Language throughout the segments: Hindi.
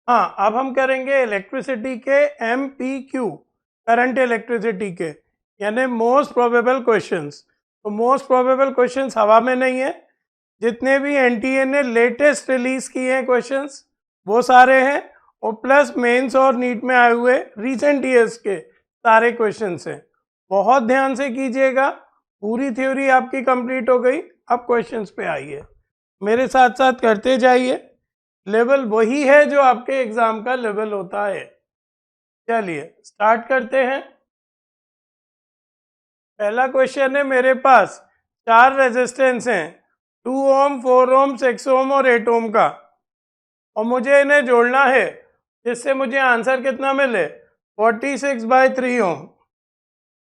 हाँ, अब हम करेंगे इलेक्ट्रिसिटी के MPQ, करंट इलेक्ट्रिसिटी के, यानी मोस्ट प्रोबेबल क्वेश्चंस। तो मोस्ट प्रोबेबल क्वेश्चंस हवा में नहीं है, जितने भी एनटीए ने लेटेस्ट रिलीज किए हैं क्वेश्चंस वो सारे हैं, और प्लस मेंस और नीट में आए हुए रीसेंट ईयर्स के सारे क्वेश्चंस हैं। बहुत ध्यान से कीजिएगा, पूरी थ्योरी आपकी कंप्लीट हो गई। अब क्वेश्चंस पे आइए, मेरे साथ साथ करते जाइए। लेवल वही है जो आपके एग्जाम का लेवल होता है। चलिए स्टार्ट करते हैं। पहला क्वेश्चन है, मेरे पास 4 रेजिस्टेंस हैं, 2 ओम, 4 ओम, 6 ओम और 8 ओम का, और मुझे इन्हें जोड़ना है जिससे मुझे आंसर कितना मिले, 46/3 ओम।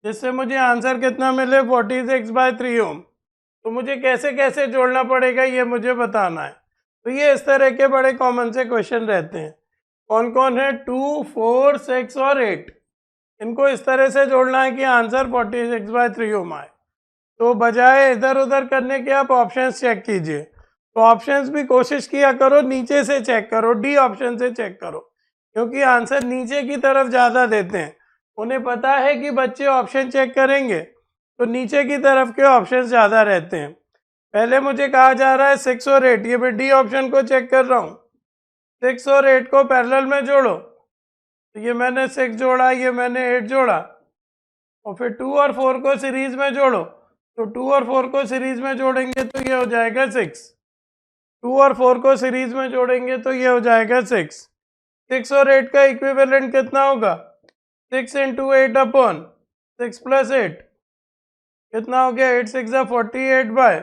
जिससे मुझे आंसर कितना मिले, 46/3 ओम। तो मुझे कैसे कैसे जोड़ना पड़ेगा ये मुझे बताना है। तो ये इस तरह के बड़े कॉमन से क्वेश्चन रहते हैं। कौन कौन है, 2, 4, 6 और 8। इनको इस तरह से जोड़ना है कि आंसर 46/3 ओम आए। तो बजाय इधर उधर करने के आप ऑप्शंस चेक कीजिए। तो ऑप्शंस भी कोशिश किया करो नीचे से चेक करो, डी ऑप्शन से चेक करो, क्योंकि आंसर नीचे की तरफ ज़्यादा देते हैं। उन्हें पता है कि बच्चे ऑप्शन चेक करेंगे, तो नीचे की तरफ के ऑप्शन ज़्यादा रहते हैं। पहले मुझे कहा जा रहा है 6 और 8, ये मैं डी ऑप्शन को चेक कर रहा हूँ। 6 और 8 को पैरेलल में जोड़ो, तो ये मैंने 6 जोड़ा, ये मैंने 8 जोड़ा, और फिर 2 और 4 को सीरीज में जोड़ो। तो 2 और 4 को सीरीज में जोड़ेंगे तो ये हो जाएगा 6। 2 और 4 को सीरीज में जोड़ेंगे तो ये हो जाएगा 6। 6 और 8 का इक्विवेलेंट कितना होगा, 6 इंटू 8 अपॉन 6 प्लस 8, कितना हो गया, 8 6 48 बाय,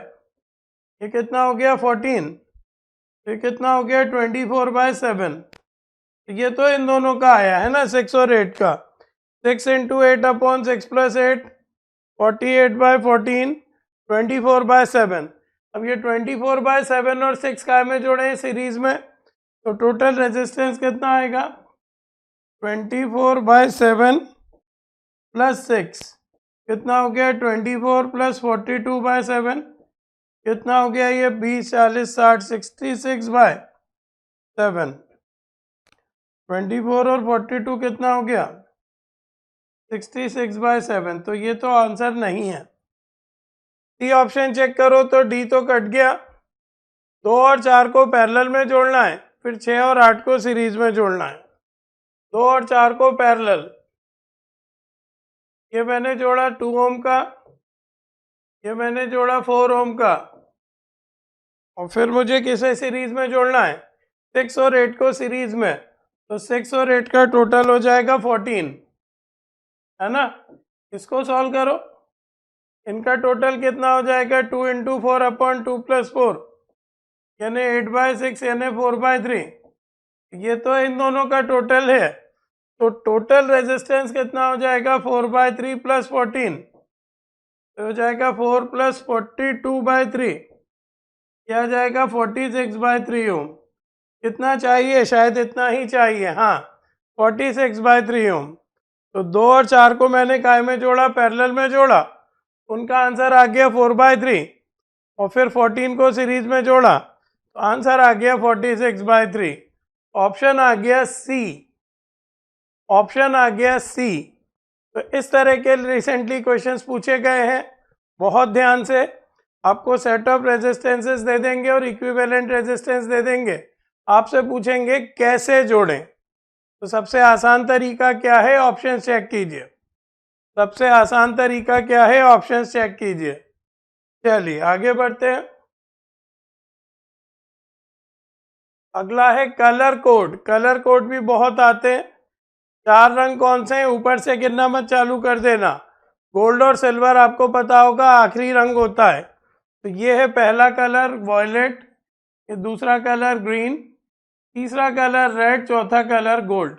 ये कितना हो गया 14, ये कितना हो गया 24/7। ये तो इन दोनों का आया है ना, 6 और 8 का। 6 इंटू 8 अपॉन 6 प्लस 8, 48/14, 24/7। अब ये 24/7 और 6 काय में जोड़े हैं, सीरीज में, तो टोटल रेजिस्टेंस कितना आएगा, 24/7 प्लस 6, कितना हो गया 24 प्लस 42/7, कितना हो गया ये 20 40 60 66/7। 24 और 42 कितना हो गया, 66/7। तो ये तो आंसर नहीं है। डी ऑप्शन चेक करो तो डी तो कट गया। 2 और 4 को पैरेलल में जोड़ना है, फिर 6 और 8 को सीरीज में जोड़ना है। 2 और 4 को पैरेलल, ये मैंने जोड़ा 2 ओम का, ये मैंने जोड़ा 4 ओम का, और फिर मुझे किसे सीरीज में जोड़ना है, 6 और 8 को सीरीज में। तो 6 और 8 का टोटल हो जाएगा 14, है ना। इसको सॉल्व करो, इनका टोटल कितना हो जाएगा, 2 इंटू 4 अपॉन 2 प्लस 4, यानी 8/6 यानी 4/3। ये तो इन दोनों का टोटल है। तो टोटल रेजिस्टेंस कितना हो जाएगा, 4/3 प्लस 14, तो हो जाएगा 4 प्लस 42/3, क्या जाएगा 46/3 ओम। कितना चाहिए, शायद इतना ही चाहिए, हाँ 46/3 ओम। तो 2 और 4 को मैंने काय में जोड़ा, पैरेलल में जोड़ा, उनका आंसर आ गया 4/3, और फिर 14 को सीरीज में जोड़ा, तो आंसर आ गया 46/3। ऑप्शन आ गया सी, ऑप्शन आ गया सी। तो इस तरह के रिसेंटली क्वेश्चंस पूछे गए हैं। बहुत ध्यान से, आपको सेट ऑफ रेजिस्टेंसेस दे देंगे और इक्विवेलेंट रेजिस्टेंस दे देंगे, आपसे पूछेंगे कैसे जोड़ें। तो सबसे आसान तरीका क्या है, ऑप्शन चेक कीजिए। सबसे आसान तरीका क्या है, ऑप्शन चेक कीजिए। चलिए आगे बढ़ते हैं। अगला है कलर कोड। कलर कोड भी बहुत आते हैं। 4 रंग कौन से हैं, ऊपर से गिनना मत चालू कर देना। गोल्ड और सिल्वर आपको पता होगा आखिरी रंग होता है। तो ये है पहला कलर वॉयलेट, ये दूसरा कलर ग्रीन, तीसरा कलर रेड, चौथा कलर गोल्ड।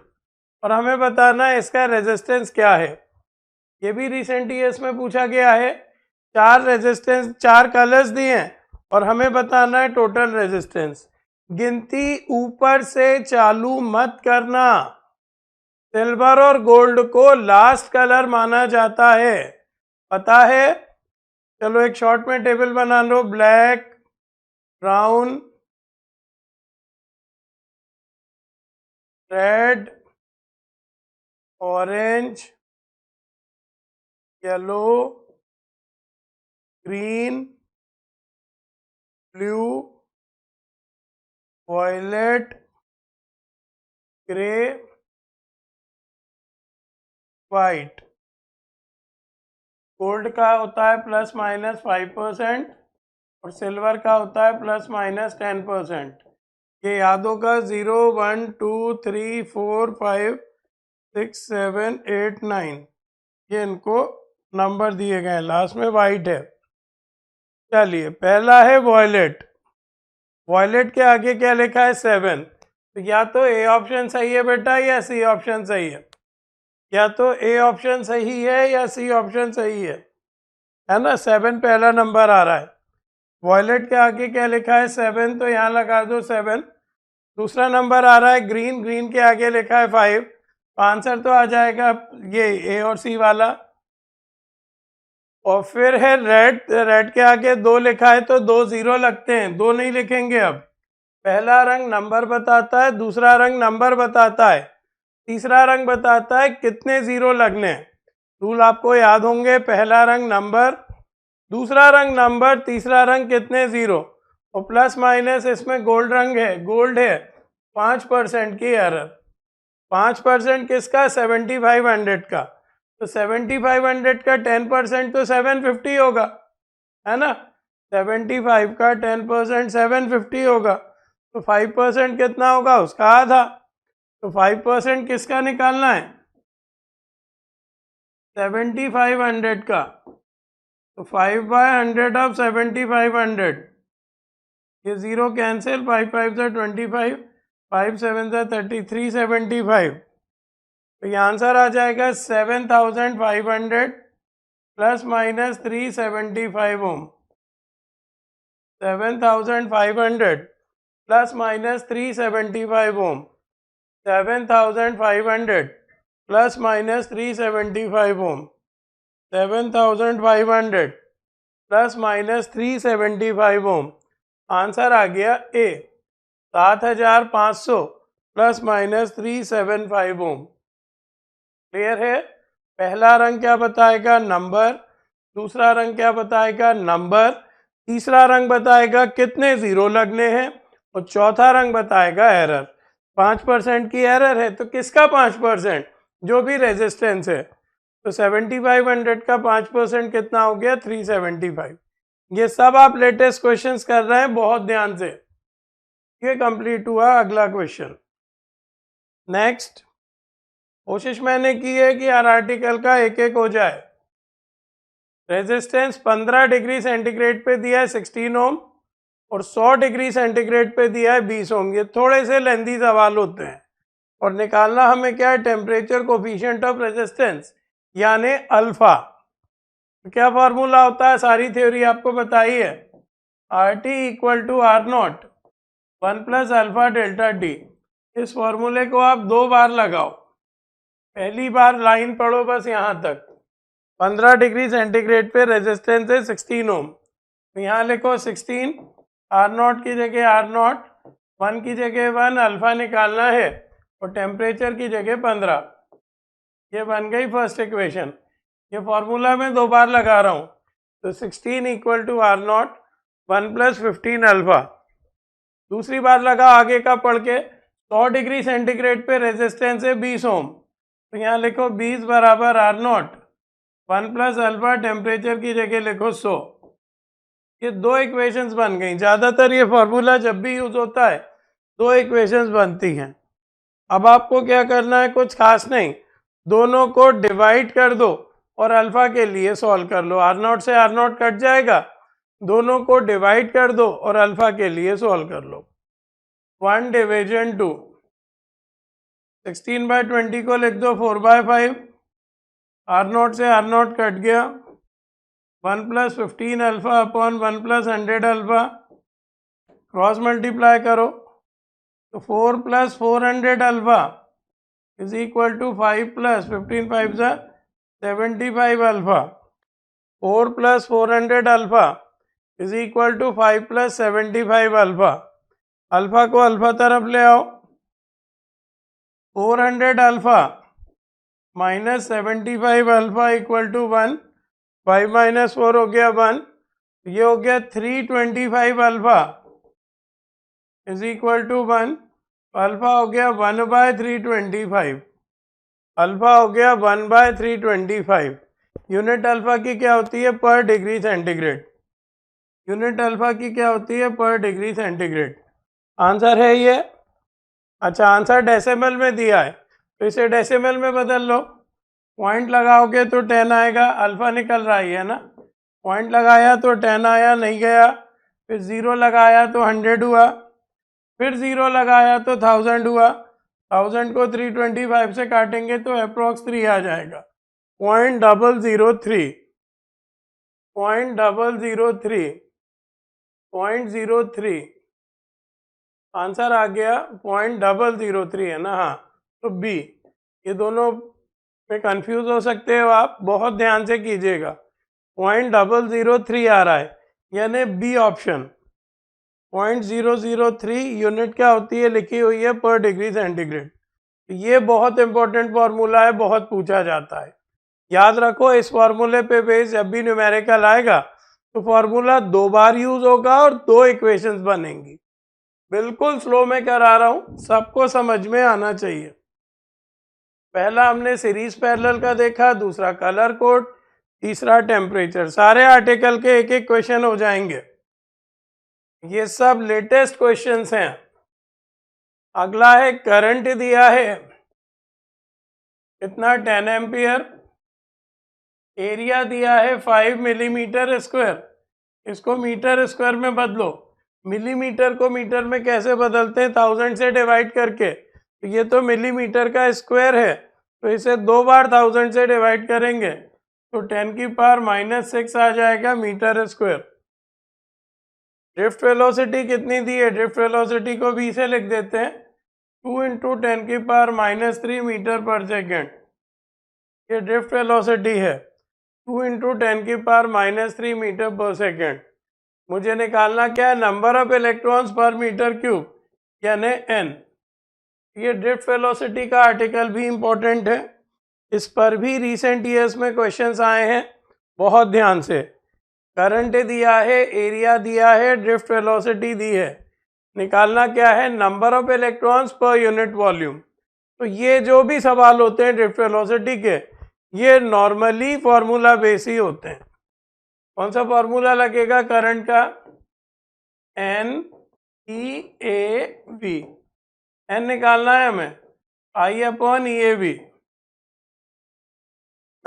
और हमें बताना है इसका रेजिस्टेंस क्या है। ये भी रिसेंट ईयर्स में पूछा गया है। 4 रेजिस्टेंस, 4 कलर्स दिए हैं और हमें बताना है टोटल रेजिस्टेंस। गिनती ऊपर से चालू मत करना। सिल्वर और गोल्ड को लास्ट कलर माना जाता है, पता है। चलो एक शॉर्ट में टेबल बना लो, black, brown, red, orange, yellow, green, blue, violet, grey, white. Gold का होता है ±5% और सिल्वर का होता है ±10%। ये याद होगा 0, 1, 2, 3, 4, 5, 6, 7, 8, 9, ये इनको नंबर दिए गए हैं। लास्ट में वाइट है। चलिए, पहला है वॉयलेट। वॉयलेट के आगे क्या लिखा है? 7। तो या तो ए ऑप्शन सही है बेटा या सी ऑप्शन सही है। या तो ए ऑप्शन सही है या सी ऑप्शन सही है ना। 7 पहला नंबर आ रहा है। वॉयलेट के आगे क्या लिखा है? 7, तो यहाँ लगा दो 7। दूसरा नंबर आ रहा है ग्रीन। ग्रीन के आगे लिखा है 5। आंसर तो आ जाएगा ये ए और सी वाला। और फिर है रेड। रेड के आगे 2 लिखा है तो 2 0 लगते हैं, 2 नहीं लिखेंगे अब। पहला रंग नंबर बताता है, दूसरा रंग नंबर बताता है, तीसरा रंग बताता है कितने 0 लगने हैं। रूल आपको याद होंगे। पहला रंग नंबर, दूसरा रंग नंबर, तीसरा रंग कितने 0। और प्लस माइनस इसमें गोल्ड रंग है, गोल्ड है। 5% की एरर। 5% किसका? 7500 का। तो 7500 का 10% तो 750 होगा, है ना। 75 का 10% 750 होगा। तो 5% कितना होगा? उसका आधा। तो 5% किसका निकालना है? 7500 का। तो 5/100 ऑफ 7500। ये 0 कैंसिल, 5 5 से 25, 5 7 से 30, 375। तो ये आंसर आ जाएगा 7500 प्लस माइनस 375 ओम। 7500 प्लस माइनस 375 ओम। 7500 प्लस माइनस 375 ओम। 7500 प्लस माइनस 375 ओम। आंसर आ गया ए, 7500 प्लस माइनस 375 ओम। क्लियर है? पहला रंग क्या बताएगा? नंबर। दूसरा रंग क्या बताएगा? नंबर। तीसरा रंग बताएगा कितने 0 लगने हैं। और चौथा रंग बताएगा एरर। 5% की एरर है, तो किसका 5%? जो भी रेजिस्टेंस है। तो 7500 का 5% कितना हो गया? 375। ये सब आप लेटेस्ट क्वेश्चंस कर रहे हैं, बहुत ध्यान से। ये कंप्लीट हुआ। अगला क्वेश्चन। नेक्स्ट। कोशिश मैंने की है कि हर आर्टिकल का एक एक हो जाए। रेजिस्टेंस 15 डिग्री सेंटीग्रेड पे दिया है 16 ओम और 100 डिग्री सेंटीग्रेड पे दिया है 20 ओम। ये थोड़े से लेंथी सवाल होते हैं। और निकालना हमें क्या है? टेम्परेचर कोफिशिएंट ऑफ रेजिस्टेंस, यानी अल्फा। तो क्या फॉर्मूला होता है? सारी थ्योरी आपको बताई है। RT equal to R0 1 plus alpha delta t. इस फॉर्मूले को आप 2 बार लगाओ। पहली बार लाइन पढ़ो बस यहाँ तक। 15 डिग्री सेंटीग्रेड पे रेजिस्टेंस है 16 ओम। तो यहाँ लिखो 16, R0 की जगह R0, 1 की जगह 1, अल्फा निकालना है और टेम्परेचर की जगह 15। ये बन गई फर्स्ट इक्वेशन। ये फॉर्मूला मैं 2 बार लगा रहा हूँ। तो 16 equal to R0 1 plus 15 alpha. दूसरी बार लगा आगे का पढ़ के। 100 डिग्री सेंटीग्रेड पे रेजिस्टेंस है 20 ओम। तो यहाँ लिखो 20 बराबर R0 1 प्लस अल्फा, टेम्परेचर की जगह लिखो 100। ये 2 इक्वेशंस बन गई। ज़्यादातर ये फॉर्मूला जब भी यूज होता है 2 इक्वेशंस बनती हैं। अब आपको क्या करना है? कुछ खास नहीं, दोनों को डिवाइड कर दो और अल्फा के लिए सॉल्व कर लो। R0 से R0 कट जाएगा, दोनों को डिवाइड कर दो और अल्फा के लिए सॉल्व कर लो। 1 डिवीजन 2, 16/20 को लिख दो 4/5। R0 से R0 कट गया। 1 plus 15 alpha upon 1 plus 100 alpha. Cross multiply करो तो 4 plus 400 alpha is equal to 5 plus 15 5 सा 75 alpha. 4 plus 400 alpha is equal to 5 plus 75 alpha. Alpha को अल्फा तरफ ले आओ 400 alpha minus 75 alpha equal to 1, 5 minus 4 हो गया 1, ये हो गया 325 alpha is equal to 1, alpha हो गया 1/325, अल्फा हो गया 1/325। यूनिट अल्फा की क्या होती है? पर डिग्री सेंटीग्रेड। यूनिट अल्फा की क्या होती है? पर डिग्री सेंटीग्रेड। आंसर है ये। अच्छा, आंसर डेसिमल में दिया है तो इसे डेसिमल में बदल लो। पॉइंट लगाओगे तो 10 आएगा, अल्फा निकल रहा है ना। पॉइंट लगाया तो 10 आया, नहीं गया। फिर 0 लगाया तो 100 हुआ, फिर 0 लगाया तो 1000 हुआ। 1000 को 325 से काटेंगे तो अप्रोक्स 3 आ जाएगा। 0.003, 0.003, 0.03 आंसर आ गया। 0.003 है ना। हाँ, तो बी। ये दोनों में कंफ्यूज हो सकते हो आप, बहुत ध्यान से कीजिएगा। 0.003 आ रहा है, यानी बी ऑप्शन। 0.003 यूनिट क्या होती है? लिखी हुई है पर डिग्री सेंटीग्रेड। ये बहुत इंपॉर्टेंट फॉर्मूला है, बहुत पूछा जाता है। याद रखो, इस फॉर्मूले पे बेस जब भी न्यूमेरिकल आएगा तो फॉर्मूला 2 बार यूज होगा और 2 इक्वेशंस बनेंगी। बिल्कुल स्लो में करा रहा हूं, सबको समझ में आना चाहिए। पहला हमने सीरीज पैरेलल का देखा, दूसरा कलर कोड, तीसरा टेम्परेचर। सारे आर्टिकल के एक एक क्वेश्चन हो जाएंगे। ये सब लेटेस्ट क्वेश्चंस हैं। अगला है करंट दिया है कितना? 10 एम्पियर। एरिया दिया है 5 मिलीमीटर स्क्वायर। इसको मीटर स्क्वायर में बदलो। मिलीमीटर को मीटर में कैसे बदलते हैं? 1000 से डिवाइड करके। तो ये तो मिलीमीटर का स्क्वायर है, तो इसे 2 बार 1000 से डिवाइड करेंगे तो 10 की पावर -6 आ जाएगा मीटर स्क्वायर। ड्रिफ्ट वेलोसिटी कितनी दी है? ड्रिफ्ट वेलोसिटी को भी से लिख देते हैं, 2 × 10 की पावर -3 मीटर पर सेकेंड। ये ड्रिफ्ट वेलोसिटी है, 2 × 10 की पावर -3 मीटर पर सेकेंड। मुझे निकालना क्या है? नंबर ऑफ इलेक्ट्रॉन्स पर मीटर क्यूब, यानी n। ये ड्रिफ्ट वेलोसिटी का आर्टिकल भी इंपॉर्टेंट है, इस पर भी रिसेंट ईयर्स में क्वेश्चंस आए हैं, बहुत ध्यान से। करंट दिया है, एरिया दिया है, ड्रिफ्ट वेलोसिटी दी है। निकालना क्या है? Number of electrons per unit volume. तो ये जो भी सवाल होते हैं ड्रिफ्ट वेलोसिटी के, ये नॉर्मली फॉर्मूला बेस ही होते हैं। कौन सा फॉर्मूला लगेगा करंट का? NEAV। एन निकालना है हमें, I/EAV।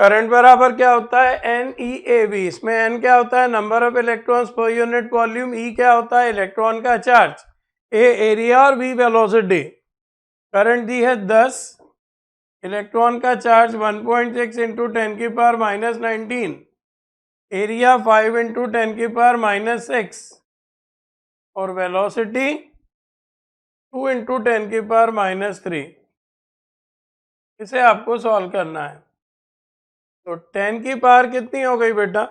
करंट बराबर क्या होता है? NEAV। इसमें N क्या होता है? Number of electrons per unit volume. E क्या होता है? इलेक्ट्रॉन का चार्ज। A एरिया और V वेलोसिटी। करंट दी है 10, इलेक्ट्रॉन का चार्ज 1.6 × 10 की पावर -19, एरिया 5 × 10 की पावर -6 और वेलोसिटी 2 × 10 की पावर -3। इसे आपको सॉल्व करना है। तो 10 की पावर कितनी हो गई बेटा?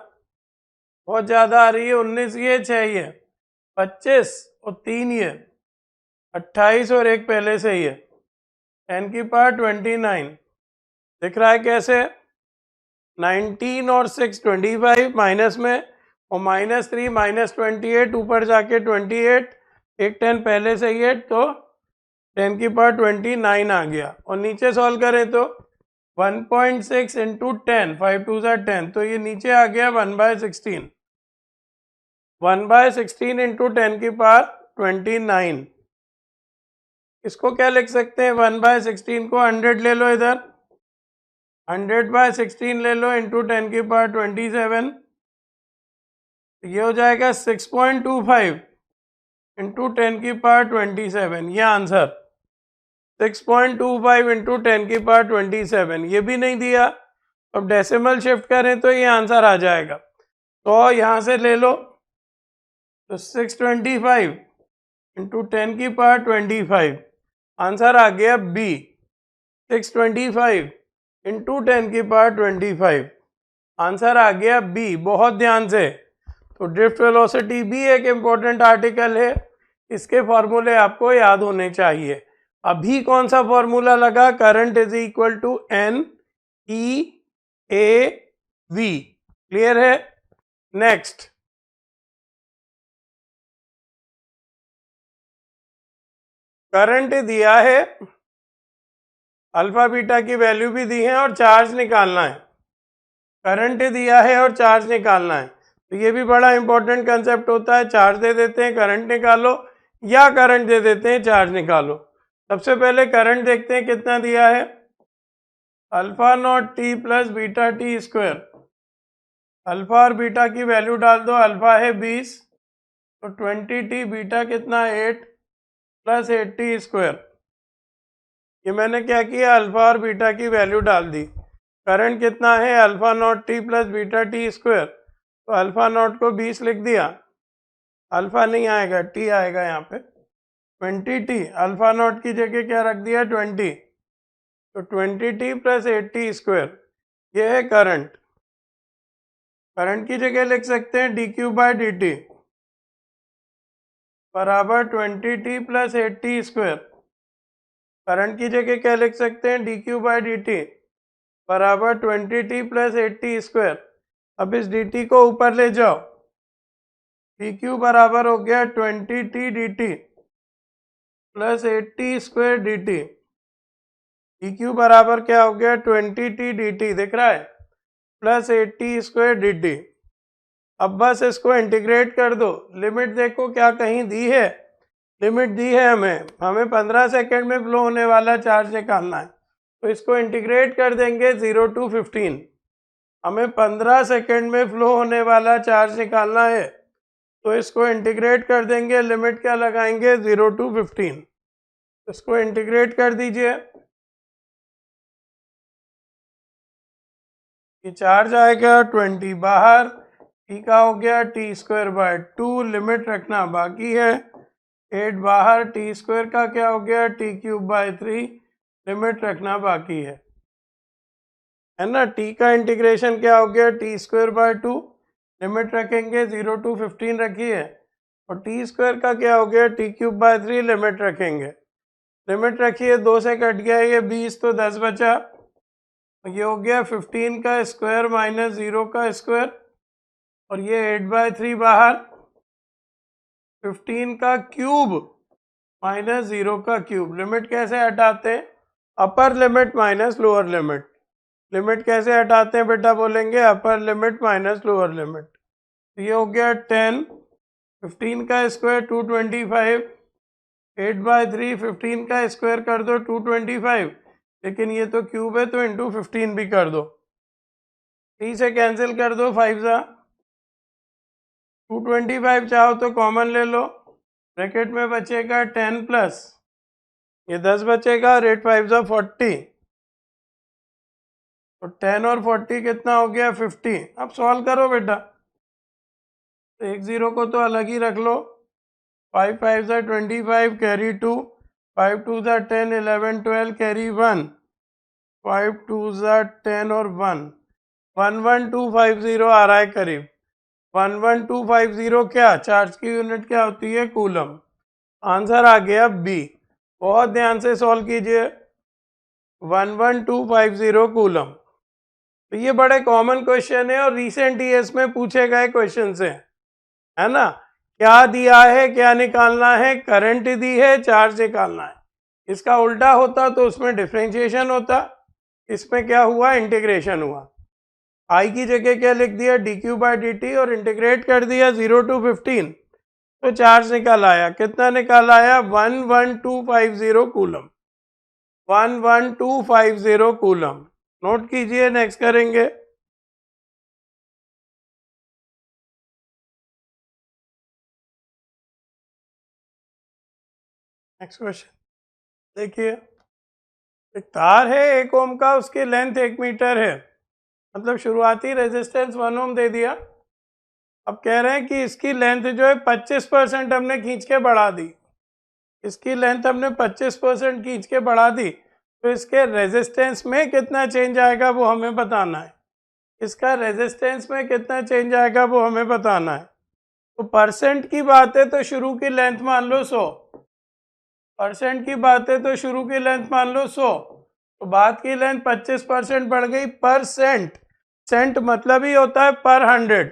बहुत ज़्यादा आ रही है। 19 ये, 6 ये, 25 और 3 ये, 28 और 1 पहले से ही है। 10 की पावर 29 दिख रहा है कैसे? 19 और 6 25 माइनस में, और -3 -28 ऊपर जाके 28, एक 10 पहले से ही है, तो 10 की पावर 29 आ गया। और नीचे सॉल्व करें तो 1.6 × 10, 5 2 10, तो ये नीचे आ गया 1/16। 1/16 × 10 की पावर 29। इसको क्या लिख सकते हैं? 1/16 को 100 ले लो इधर, 100/16 ले लो इंटू 10 की पावर 27। ये हो जाएगा 6.25 × 10 की पावर 27। ये आंसर 6.25 × 10 की पावर 27। ये भी नहीं दिया, अब डेसिमल शिफ्ट करें तो ये आंसर आ जाएगा। तो यहाँ से ले लो, तो 625 × 10 की पावर 25, आंसर आ गया बी। 625 × 10 की पावर 25, आंसर आ गया बी। बहुत ध्यान से। तो ड्रिफ्ट वेलोसिटी भी एक इम्पोर्टेंट आर्टिकल है, इसके फॉर्मूले आपको याद होने चाहिए। अभी कौन सा फॉर्मूला लगा, current is equal to n e A v. Clear है? नेक्स्ट, करंट दिया है, अल्फा बीटा की वैल्यू भी दी है और चार्ज निकालना है। करंट दिया है और चार्ज निकालना है, तो ये भी बड़ा इंपॉर्टेंट कंसेप्ट होता है। चार्ज दे देते हैं करंट निकालो, या करंट दे देते हैं चार्ज निकालो। सबसे पहले करंट देखते हैं कितना दिया है, alpha not T plus beta T square. Alpha और बीटा की वैल्यू डाल दो, अल्फा है 20 तो 20t, बीटा कितना 8 प्लस 8t स्क्वायर। ये मैंने क्या किया, अल्फा और बीटा की वैल्यू डाल दी। करंट कितना है, alpha not T plus beta T square, तो अल्फा नॉट को 20 लिख दिया, अल्फा नहीं आएगा टी आएगा यहाँ पे 20t, अल्फा नॉट की जगह क्या रख दिया 20, तो 20t प्लस 8t स्क्वायर, ये है करंट। करंट की जगह लिख सकते हैं D Q by D T बराबर 20t plus 8t square. Current की जगह क्या लिख सकते हैं, D Q by D T बराबर 20t प्लस 8t स्क्वायर। अब इस dt को ऊपर ले जाओ, डी क्यू बराबर हो गया 20t dt plus 8t square dt। D Q बराबर क्या हो गया 20t dt, दिख रहा है, प्लस 8t स्क्वायर dt। अब बस इसको इंटीग्रेट कर दो। लिमिट देखो क्या कहीं दी है, लिमिट दी है हमें 15 सेकेंड में फ्लो होने वाला चार्ज निकालना है, तो इसको इंटीग्रेट कर देंगे 0 to 15। हमें 15 सेकेंड में फ्लो होने वाला चार्ज निकालना है, तो इसको इंटीग्रेट कर देंगे, लिमिट क्या लगाएंगे 0 to 15। इसको इंटीग्रेट कर दीजिए, ये चार्ज आएगा 20 बाहर, टी का हो गया टी स्क्वायर बाय 2, लिमिट रखना बाकी है, 8 बाहर, टी स्क्वायर का क्या हो गया टी क्यूब बाय 3, लिमिट रखना बाकी है ना। टी का इंटीग्रेशन क्या हो गया टी स्क्वायर बाय 2, लिमिट रखेंगे 0 to 15 रखिए, और टी स्क्वायर का क्या हो गया टी क्यूब बाय 3, लिमिट रखेंगे, लिमिट रखिए, 2 से कट गया ये 20 तो 10 बचा, ये हो गया 15 का स्क्वायर माइनस 0 का स्क्वायर, और ये 8/3 बाहर, 15 का क्यूब माइनस 0 का क्यूब। लिमिट कैसे हटाते हैं, upper limit minus lower limit. Limit कैसे हटाते हैं बेटा, बोलेंगे upper limit minus lower limit. तो ये हो गया 10, 15 का स्क्वायर 225, 8/3, 15 का स्क्वायर कर दो 225, लेकिन ये तो क्यूब है तो इंटू 15 भी कर दो, 3 से कैंसिल कर दो, 5 सा 225 चाहो तो कॉमन ले लो, ब्रैकेट में बचेगा 10 प्लस ये 10 बचेगा, और 8 5 सा 40, तो 10 और 40 कितना हो गया 50। अब सॉल्व करो बेटा, तो 1 0 को तो अलग ही रख लो, 5 5 सा 25 कैरी 2, 5 2 सा 10, 11 12 कैरी 1, 5 2 सा 10 और 1, 11250 आ रहा है करीब। 11250 क्या, चार्ज की यूनिट क्या होती है, कूलम। आंसर आ गया बी। बहुत ध्यान से सॉल्व कीजिए, 11250 कूलम। तो ये बड़े कॉमन क्वेश्चन है और रिसेंट ईयर्स में पूछे गए क्वेश्चन है ना। क्या दिया है, क्या निकालना है, करंट दी है, चार्ज निकालना है। इसका उल्टा होता तो उसमें डिफरेंशिएशन होता, इसमें क्या हुआ, इंटीग्रेशन हुआ। आई की जगह क्या लिख दिया D Q by D T, और इंटीग्रेट कर दिया 0 to 15, तो चार्ज निकल आया, कितना निकल आया 11250 कूलम, 11250 कूलम। नोट कीजिए, नेक्स्ट करेंगे। नेक्स्ट क्वेश्चन देखिए, एक तार है 1 ओम का, उसकी लेंथ 1 मीटर है, मतलब शुरुआती रेजिस्टेंस 1 ओम दे दिया। अब कह रहे हैं कि इसकी लेंथ जो है 25% हमने खींच के बढ़ा दी, इसकी लेंथ हमने 25% खींच के बढ़ा दी, तो इसके रेजिस्टेंस में कितना चेंज आएगा वो हमें बताना है। इसका रेजिस्टेंस में कितना चेंज आएगा वो हमें बताना है। तो परसेंट की बात है तो शुरू की लेंथ मान लो 100, परसेंट की बात है तो शुरू की लेंथ मान लो 100, तो बाद की लेंथ 25% बढ़ गई पर सेंट। सेंट मतलब ही होता है पर 100,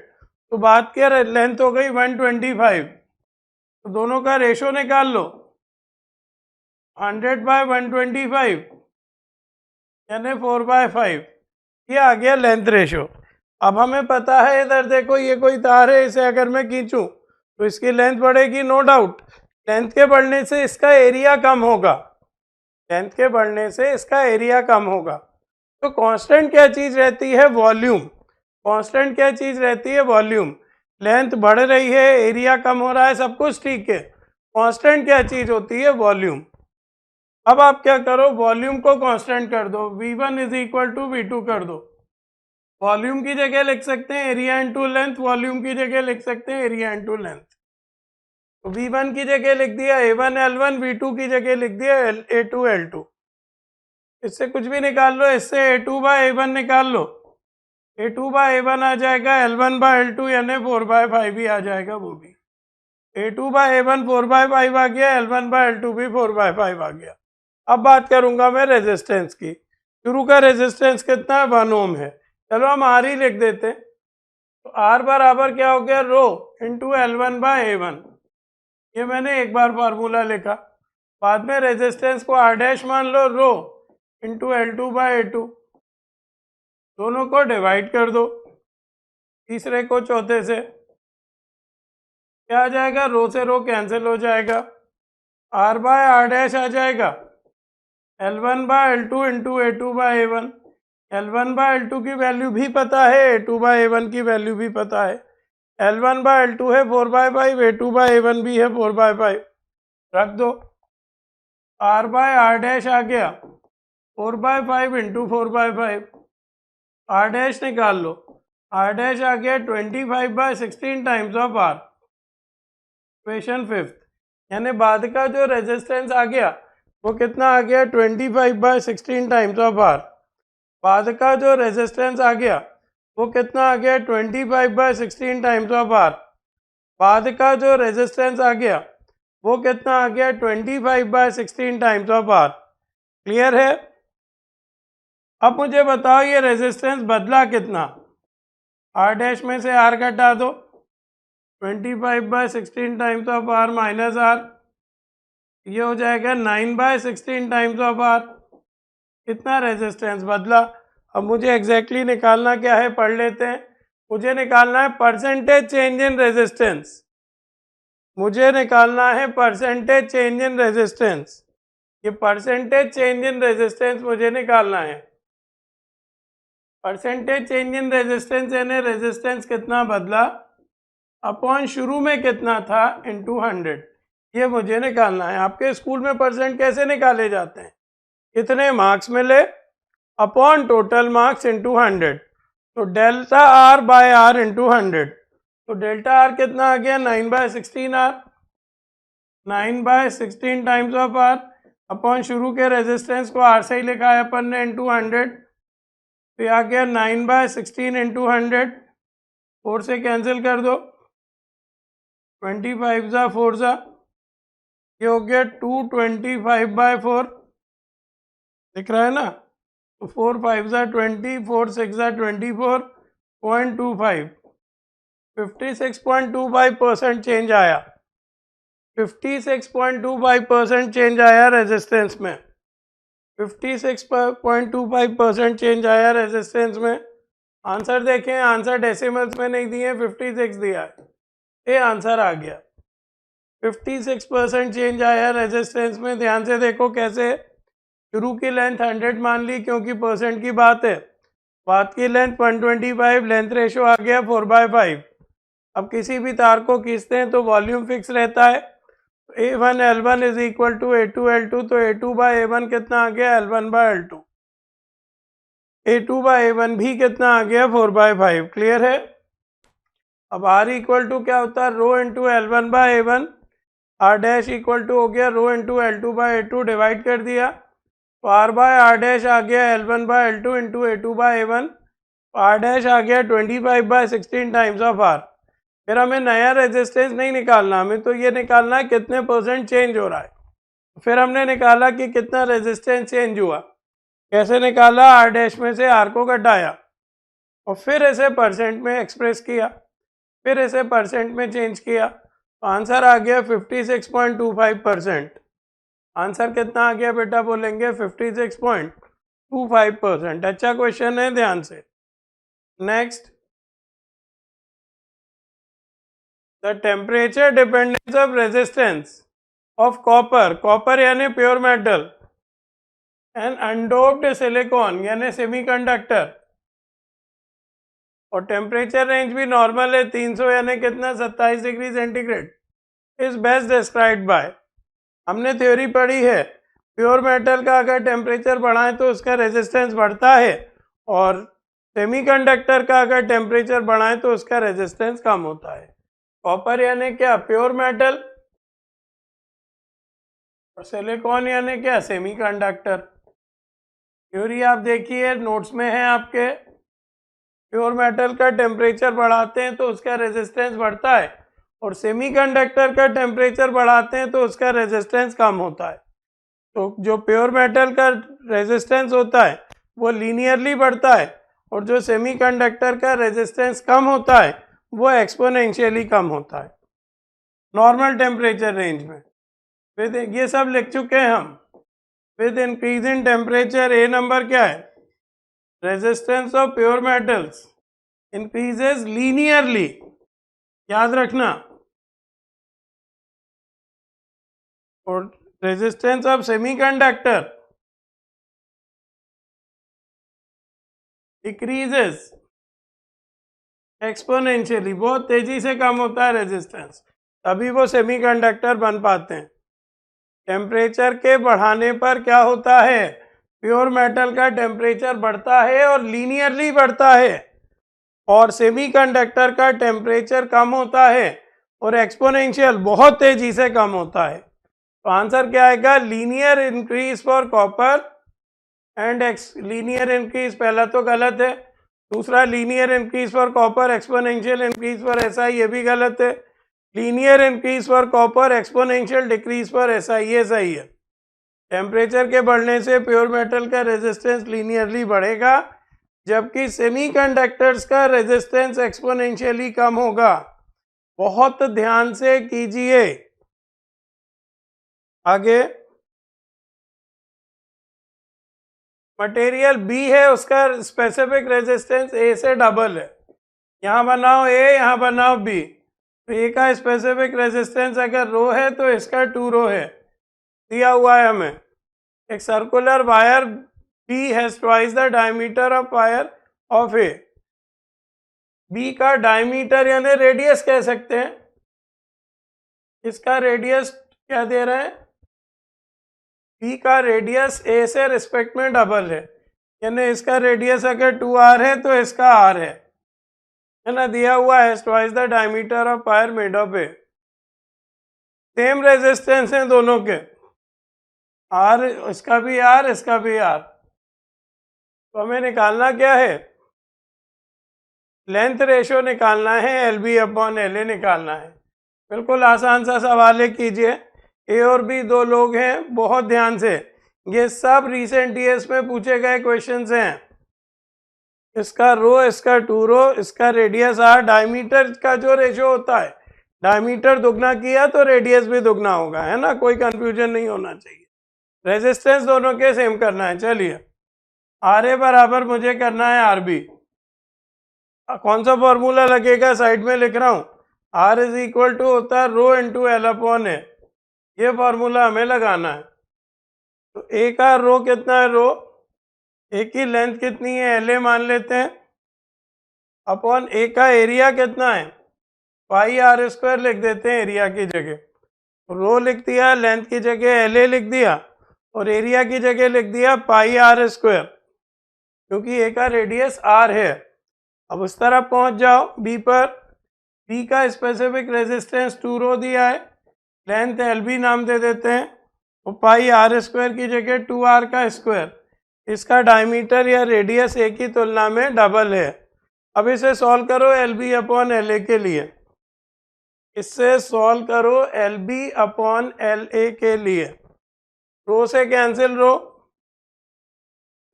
तो बाद की लेंथ हो गई 125। तो दोनों का रेशो निकाल लो, 100/125 यानी 4/5, ये आ गया लेंथ रेशो। अब हमें पता है, इधर देखो ये कोई तार है, इसे अगर मैं खींचूं तो इसकी लेंथ बढ़ेगी, नो डाउट। लेंथ के बढ़ने से इसका एरिया कम होगा, लेंथ के बढ़ने से इसका एरिया कम होगा। तो कांस्टेंट क्या चीज रहती है? वॉल्यूम। कांस्टेंट क्या चीज रहती है? वॉल्यूम। लेंथ बढ़ रही है, एरिया कम हो रहा है, सब कुछ ठीक है। कांस्टेंट क्या चीज होती है? वॉल्यूम। अब आप क्या करो, वॉल्यूम को कांस्टेंट कर दो, V1 = V2 कर दो। वॉल्यूम की जगह लिख सकते हैं एरिया इंटू लेंथ, वॉल्यूम की जगह लिख सकते हैं एरिया इंटू लेंथ। तो V1 की जगह लिख दिया A1 L1, V2 की जगह लिख दिया A2 L2। इससे कुछ भी निकाल लो, इससे A2/A1 निकाल लो, A2/A1 आ जाएगा, L1/L2 यानी 4/5 ही आ जाएगा वो भी। A2/A1 4/5 आ गया, L1/L2 भी 4/5 आ गया। अब बात करूंगा मैं रेजिस्टेंस की। शुरू का रेजिस्टेंस कितना है? 1 ओम है। चलो हम R ही लिख देते हैं। तो R बराबर क्या हो गया? रो इंटू L1/A1। ये मैंने एक बार फार्मूला लिखा। बाद में रेजिस्टेंस को R' मान लो, रो इंटू L2/A2। दोनों को डिवाइड कर दो, तीसरे को चौथे से, क्या आ जाएगा? रो से रो कैंसिल हो जाएगा, R/R' आ जाएगा, L1/L2 इंटू A2/A1। L1/L2 की वैल्यू भी पता है, A2/A1 की वैल्यू भी पता है। L1/L2 है 4/5, A2/A1 भी है 4/5। रख दो, R/R' आ गया 4/5 इंटू 4/5। R' निकाल लो, R' आ गया 25/16 टाइम्स ऑफ R। इक्वेशन 5, यानी बाद का जो रेजिस्टेंस आ गया वो कितना आ गया? 25/16 टाइम्स ऑफ R। बाद का जो रेजिस्टेंस आ गया वो कितना आ गया? 25/16 टाइम्स ऑफ R। बाद का जो रेजिस्टेंस आ गया वो कितना आ गया? 25/16 टाइम्स ऑफ R। क्लियर है? अब मुझे बताओ ये रेजिस्टेंस बदला कितना? R' में से R घटा दो, 25/16 times of R minus R, ये हो जाएगा 9/16 टाइम्स ऑफ R। कितना रेजिस्टेंस बदला? अब मुझे एग्जैक्टली निकालना क्या है, पढ़ लेते हैं। मुझे निकालना है परसेंटेज चेंज इन रेजिस्टेंस। मुझे निकालना है परसेंटेज चेंज इन रेजिस्टेंस। ये परसेंटेज चेंज इन रेजिस्टेंस मुझे निकालना है। परसेंटेज चेंज इन रेजिस्टेंस यानी रेजिस्टेंस कितना बदला अपॉन शुरू में कितना था इनटू 100, ये मुझे निकालना है। आपके स्कूल में परसेंट कैसे निकाले जाते हैं? कितने मार्क्स मिले अपॉन टोटल मार्क्स इनटू 100। तो delta R by R into 100, तो डेल्टा R कितना आ गया? 9/16 R। 9/16 times of R upon शुरू के रेजिस्टेंस को R से ही लिखा है अपन ने, इंटू 100। तो आ गया 9/16 इंटू 100, 4 से कैंसिल कर दो, 25 ज़ा 4 ज़ा, ये हो गया 225/4, दिख रहा है ना? तो 4 5 ज़ा 20, 4 6 ज़ा 24.25, 56.25% चेंज आया। 56.25% चेंज आया रेजिस्टेंस में। 56.25% चेंज आया रेजिस्टेंस में। आंसर देखें, आंसर डेसिमल्स में नहीं दिए, 56 दिया है, ये आंसर आ गया। 56% चेंज आया रेजिस्टेंस में। ध्यान से देखो कैसे। शुरू की लेंथ 100 मान ली क्योंकि परसेंट की बात है, बाद की लेंथ 125, लेंथ रेशो आ गया 4/5। अब किसी भी तार को खींचते हैं तो वॉल्यूम फिक्स रहता है, A1 L1 = A2 L2, तो A2/A1 कितना आ गया? L1/L2। A2/A1 भी कितना आ गया? 4/5। क्लियर है? अब R = क्या होता है? Rho into L1/A1, R' equal to हो गया रो इंटू L2/A2, डिवाइड कर दिया, तो R/R' आ गया L1/L2 इंटू A2/A1, R' आ गया 25/16 टाइम्स ऑफ R। फिर हमें नया रेजिस्टेंस नहीं निकालना, हमें तो ये निकालना है कितने परसेंट चेंज हो रहा है। फिर हमने निकाला कि कितना रेजिस्टेंस चेंज हुआ। कैसे निकाला? आर डैश में से आर को घटाया और फिर इसे परसेंट में एक्सप्रेस किया, फिर इसे परसेंट में चेंज किया, तो आंसर आ गया 56.25%। आंसर कितना आ गया बेटा? बोलेंगे 56.25%। अच्छा क्वेश्चन है, ध्यान से। Next, the temperature dependence of resistance of copper, copper यानी प्योर मेटल, एंड अनडोप्ड सिलिकॉन यानी सेमीकंडक्टर, और टेम्परेचर रेंज भी नॉर्मल है 300 यानी कितना? 27 degree centigrade, is best described bye. हमने थ्योरी पढ़ी है, प्योर मेटल का अगर टेम्परेचर बढ़ाएं तो उसका रेजिस्टेंस बढ़ता है, और सेमीकंडक्टर का अगर टेम्परेचर बढ़ाएं तो उसका रेजिस्टेंस कम होता है। कॉपर यानी क्या? प्योर मेटल, और सिलिकॉन यानी क्या? सेमीकंडक्टर। थ्योरी आप देखिए, नोट्स में है आपके। प्योर मेटल का टेम्परेचर बढ़ाते हैं तो उसका रेजिस्टेंस बढ़ता है, और सेमीकंडक्टर का टेम्परेचर बढ़ाते हैं तो उसका रेजिस्टेंस कम होता है। तो जो प्योर मेटल का रेजिस्टेंस होता है वो लीनियरली बढ़ता है, और जो सेमीकंडक्टर का रेजिस्टेंस कम होता है वो एक्सपोनेंशियली कम होता है नॉर्मल टेम्परेचर रेंज में। विद ये सब लिख चुके हैं हम। With increase in temperature, A number क्या है? Resistance of pure metals increases linearly, याद रखना। और resistance of semiconductor decreases exponentially, बहुत तेजी से कम होता है रेजिस्टेंस, तभी वो सेमीकंडक्टर बन पाते हैं। टेम्परेचर के बढ़ाने पर क्या होता है? प्योर मेटल का टेम्परेचर बढ़ता है और लीनियरली बढ़ता है, और सेमीकंडक्टर का टेम्परेचर कम होता है और एक्सपोनेंशियल बहुत तेजी से कम होता है। तो आंसर क्या आएगा? Linear increase for copper and linear increase, पहला तो गलत है। दूसरा, linear increase for copper exponential increase for SI, ये भी गलत है। Linear increase for copper exponential decrease for SI, ये सही है। टेम्परेचर के बढ़ने से प्योर मेटल का रेजिस्टेंस लीनियरली बढ़ेगा, जबकि सेमीकंडक्टर्स का रेजिस्टेंस एक्सपोनेंशियली कम होगा। बहुत ध्यान से कीजिए। आगे, मटेरियल बी है, उसका स्पेसिफिक रेजिस्टेंस ए से डबल है। यहाँ बनाओ ए, यहाँ बनाओ बी। तो ए का स्पेसिफिक रेजिस्टेंस अगर रो है तो इसका 2 रो है, दिया हुआ है हमें। एक circular wire B has twice the diameter of wire of A. B का डायमीटर यानी रेडियस कह सकते हैं। इसका रेडियस क्या दे रहे हैं? बी का रेडियस ए से रिस्पेक्ट में डबल है, यानी इसका रेडियस अगर 2r है तो इसका r है ना, दिया हुआ है twice the diameter of wire made of A. Same resistance है दोनों के, r, इसका भी r, इसका भी r। तो हमें निकालना क्या है? लेंथ रेशो निकालना है, L B upon L A निकालना है। बिल्कुल आसान सा सवाल है, कीजिए। ए और बी दो लोग हैं, बहुत ध्यान से, ये सब रिसेंट ईयर्स में पूछे गए क्वेश्चंस हैं। इसका रो, इसका 2 रो, इसका रेडियस r, डायमीटर का जो रेशो होता है, डायमीटर दुगना किया तो रेडियस भी दुगना होगा, है ना, कोई कंफ्यूजन नहीं होना चाहिए। रेजिस्टेंस दोनों के सेम करना है। चलिए, आर ए बराबर मुझे करना है आर बी। कौन सा फॉर्मूला लगेगा? साइड में लिख रहा हूँ, आर इज इक्वल टू होता है रो इंटू एल अपॉन ए। ये फॉर्मूला हमें लगाना है। तो ए का रो कितना है? रो, ए की लेंथ कितनी है? एल ए मान लेते हैं, अपॉन ए का एरिया कितना है? पाई आर स्क्वायर लिख देते हैं एरिया की जगह। रो लिख दिया, लेंथ की जगह एल ए लिख दिया, और एरिया की जगह लिख दिया पाई आर स्क्वायर, क्योंकि ए का रेडियस आर है। अब उस तरफ पहुंच जाओ बी पर। बी का स्पेसिफिक रेजिस्टेंस 2 रो दिया है, लेंथ एल बी नाम दे देते हैं, और पाई आर स्क्वायर की जगह 2r का स्क्वायर। इसका डायमीटर या रेडियस ए की तुलना में डबल है। अब इसे सॉल्व करो L B upon L A के लिए। इससे सॉल्व करो L B upon L A के लिए। रो से कैंसिल रो,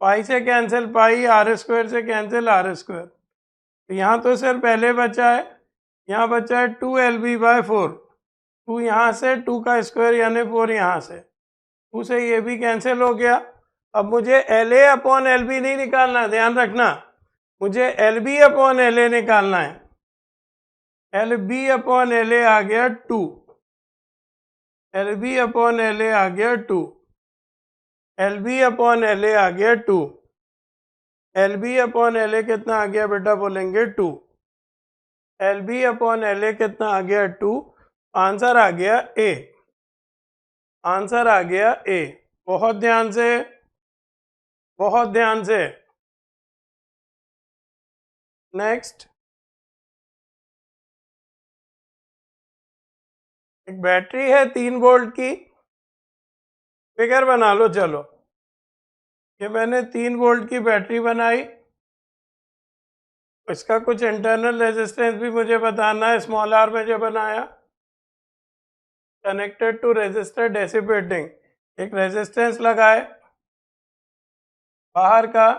पाई से कैंसिल पाई, आर स्क्वायर से कैंसिल आर स्क्वायर। तो यहाँ तो सिर्फ पहले बचा है, यहाँ बचा है 2LB/4। 2 यहाँ से, 2 का स्क्वायर यानी 4 यहाँ से, 2 से ये भी कैंसिल हो गया। अब मुझे LA/LB नहीं निकालना, ध्यान रखना, मुझे LB/LA निकालना है। LB/LA आ गया 2, LB/LA आ गया 2, LB/LA आ गया 2, LB/LA कितना आ गया बेटा, बोलेंगे 2। LB/LA कितना आ गया 2, आंसर आ गया ए, आंसर आ गया ए। बहुत ध्यान से, बहुत ध्यान से। नेक्स्ट, एक बैटरी है 3 वोल्ट की, फिगर बना लो। चलो, ये मैंने 3 वोल्ट की बैटरी बनाई, इसका कुछ इंटरनल रेजिस्टेंस भी मुझे बताना है, स्मॉल आर में जो बनाया। कनेक्टेड टू रेजिस्टर डेसिपेटिंग, एक रेजिस्टेंस लगाए बाहर का,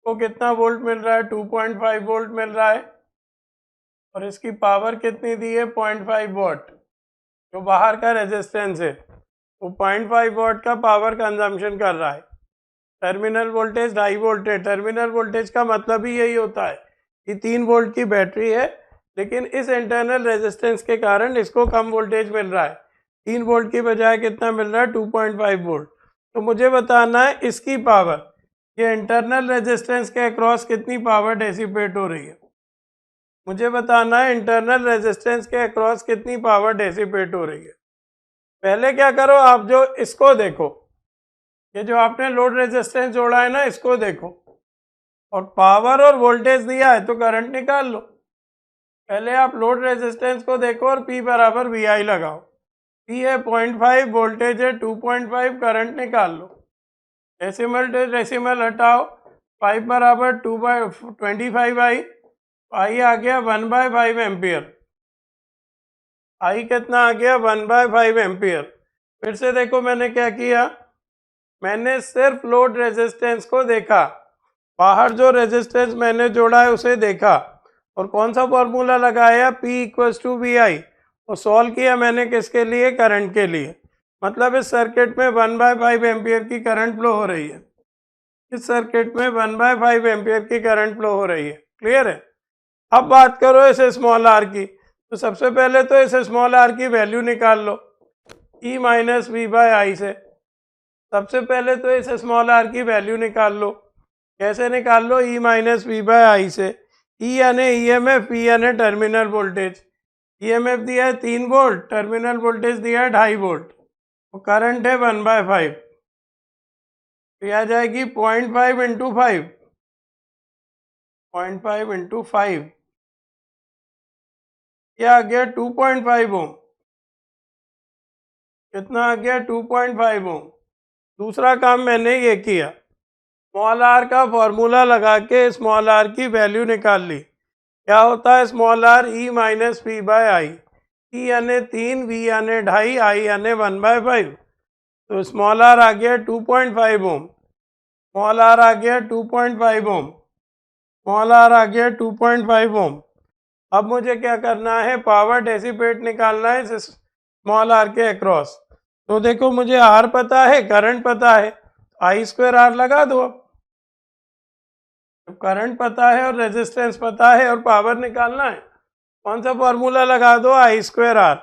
को कितना वोल्ट मिल रहा है, 2.5 वोल्ट मिल रहा है, और इसकी पावर कितनी दी है, 0.5 वॉट। जो बाहर का रेजिस्टेंस है वो 0.5 वॉट का पावर कंजम्पशन कर रहा है। टर्मिनल वोल्टेज 2.5 वोल्ट है। टर्मिनल वोल्टेज का मतलब ही यही होता है कि 3 वोल्ट की बैटरी है, लेकिन इस इंटरनल रेजिस्टेंस के कारण इसको कम वोल्टेज मिल रहा है। 3 वोल्ट की बजाय कितना मिल रहा है, 2.5 वोल्ट। तो मुझे बताना है इसकी पावर, ये इंटरनल रेजिस्टेंस के अक्रॉस कितनी पावर डेसिपेट हो रही है। मुझे बताना है इंटरनल रेजिस्टेंस के अक्रॉस कितनी पावर डेसिपेट हो रही है। पहले क्या करो, आप जो इसको देखो, ये जो आपने लोड रेजिस्टेंस जोड़ा है ना, इसको देखो, और पावर और वोल्टेज दिया है तो करंट निकाल लो। पहले आप लोड रेजिस्टेंस को देखो और P बराबर VI लगाओ। P है 0.5, वोल्टेज है 2.5, करंट निकाल लो। डेसिमल से डेसिमल हटाओ, 5 बराबर 2/25I, आई आ गया 1/5 एम्पियर। आई कितना आ गया, 1/5 एम्पियर। फिर से देखो मैंने क्या किया, मैंने सिर्फ लोड रेजिस्टेंस को देखा, बाहर जो रेजिस्टेंस मैंने जोड़ा है उसे देखा, और कौन सा फॉर्मूला लगाया, P = VI, और सॉल्व किया मैंने किसके लिए, करंट के लिए। मतलब इस सर्किट में 1/5 एम्पियर की करंट फ्लो हो रही है, इस सर्किट में 1/5 एम्पियर की करंट फ्लो हो रही है। क्लियर है। अब बात करो इस स्मॉल आर की, तो सबसे पहले तो इस स्मॉल आर की वैल्यू निकाल लो E - V/I से। सबसे पहले तो इस स्मॉल आर की वैल्यू निकाल लो। कैसे निकाल लो, E - V/I से। E यानी EMF, V यानी टर्मिनल वोल्टेज। EMF दिया है 3 वोल्ट, टर्मिनल वोल्टेज दिया है 2.5 वोल्ट, तो करंट है 1/5, तो आ जाएगी 0.5 × 5, 0.5 × 5, क्या आ गया, 2.5 ओम। कितना आ गया, 2.5 ओम। दूसरा काम मैंने ये किया, स्मॉल आर का फॉर्मूला लगा के स्मॉल आर की वैल्यू निकाल ली। क्या होता है small are, E - V/I। E यानी 3, V यानी 2.5, I यानी 1/5, तो स्मॉल आर आ गया 2.5 ओम। स्मॉल आर आ गया 2.5 ओम। स्मॉल आर आ गया 2.5 ओम। अब मुझे क्या करना है, पावर डेसिपेट निकालना है इस स्मॉल आर के अक्रॉस। तो देखो मुझे आर पता है, करंट पता है, I²R लगा दो। अब करंट पता है और रेजिस्टेंस पता है और पावर निकालना है, कौन सा फॉर्मूला लगा दो, I²R।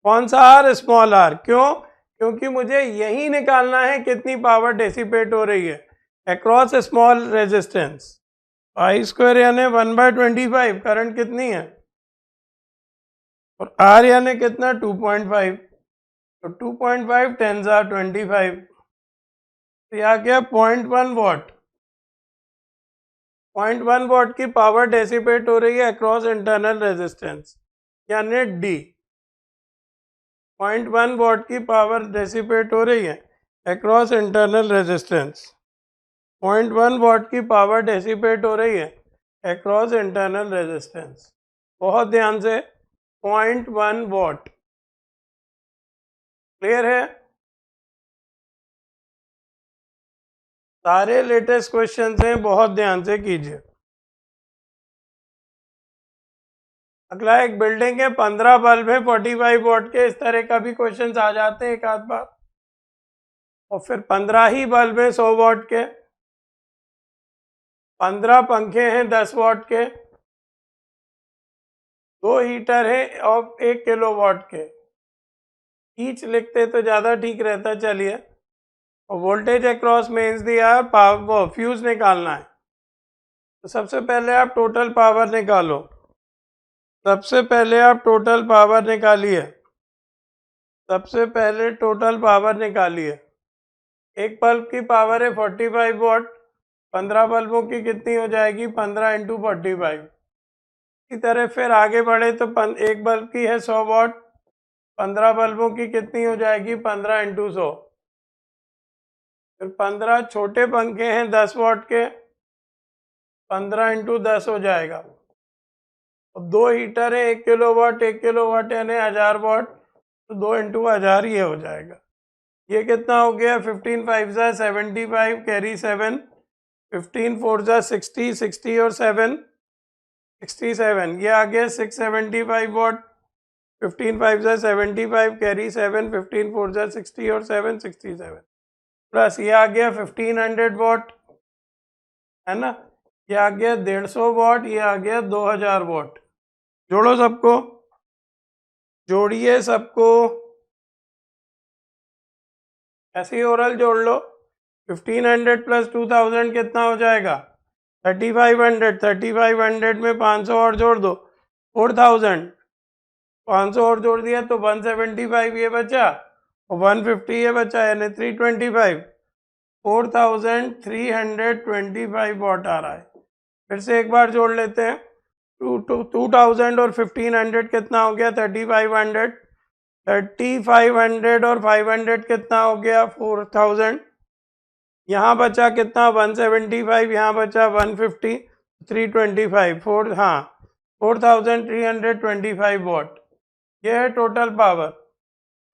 कौन सा आर, स्मॉल आर। क्यों, क्योंकि मुझे यही निकालना है कितनी पावर डेसिपेट हो रही है अक्रॉस स्मॉल रेजिस्टेंस। I² यानी 1/25, करंट कितनी है, और R यानी कितना, 2.5, तो 2.5 × 10⁻25, तो यह क्या, 0.1 वॉट। 0.1 वॉट की पावर डेसिपेट हो रही है अक्रॉस इंटरनल रेजिस्टेंस, यानी D। 0.1 वॉट की पावर डेसिपेट हो रही है अक्रॉस इंटरनल रेजिस्टेंस। 0.1 वॉट की पावर डेसिपेट हो रही है अक्रॉस इंटरनल रेजिस्टेंस। बहुत ध्यान से, 0.1 वॉट। क्लियर है। सारे लेटेस्ट क्वेश्चन हैं, बहुत ध्यान से कीजिए। अगला एक बिल्डिंग है, 15 बल्ब है 45 वॉट के। इस तरह का भी क्वेश्चन आ जाते हैं एक आध बार। और फिर 15 ही बल्ब है 100 वॉट के, 15 पंखे हैं 10 वॉट के, 2 हीटर है और 1 किलोवाट के। ईच लिखते तो ज़्यादा ठीक रहता। चलिए, और वोल्टेज अक्रॉस मेंस दिया है, पावर फ्यूज निकालना है। तो सबसे पहले आप टोटल पावर निकालो। सबसे पहले आप टोटल पावर निकालिए। सबसे पहले टोटल पावर निकालिए। एक बल्ब की पावर है 45 वॉट, 15 बल्बों की कितनी हो जाएगी? 15 इंटू 45। इसी तरह फिर आगे बढ़े तो एक बल्ब की है 100 वॉट, 15 बल्बों की कितनी हो जाएगी? 15 इंटू 100। फिर 15 छोटे पंखे हैं 10 वॉट के, 15 इंटू 10 हो जाएगा। अब 2 हीटर है 1 किलोवाट, 1 किलोवाट यानी 1000 वॉट, तो 2 इंटू 1000 ये हो जाएगा। ये कितना हो गया? 15 5 जा 75, कैरी 7, 15 4 जा 60, 60 और 7 67, ये आ गया 675 वॉट। 15 5 जा 75, कैरी 7, 15 4 जा 60 और 7 67, प्लस ये आ गया 1500 वॉट, है ना। ये आ गया 150 वॉट, ये आ गया 2000 वॉट। जोड़ो सबको, जोड़िए सबको, ऐसे ही ओरल जोड़ लो। 1500 प्लस 2000 कितना हो जाएगा? 3500। 3500 में 500 और जोड़ दो, 4000। 500 और जोड़ दिया तो 175 ये बचा, और 150 ये बचा, यानी 325। 4325 वॉट आ रहा है। फिर से एक बार जोड़ लेते हैं। 2000 और 1500 कितना हो गया? 3500। 3500 और 500 कितना हो गया? 4000। यहाँ बचा कितना? 175, यहाँ बचा 150, 325, 4325 वॉट। ये है टोटल पावर।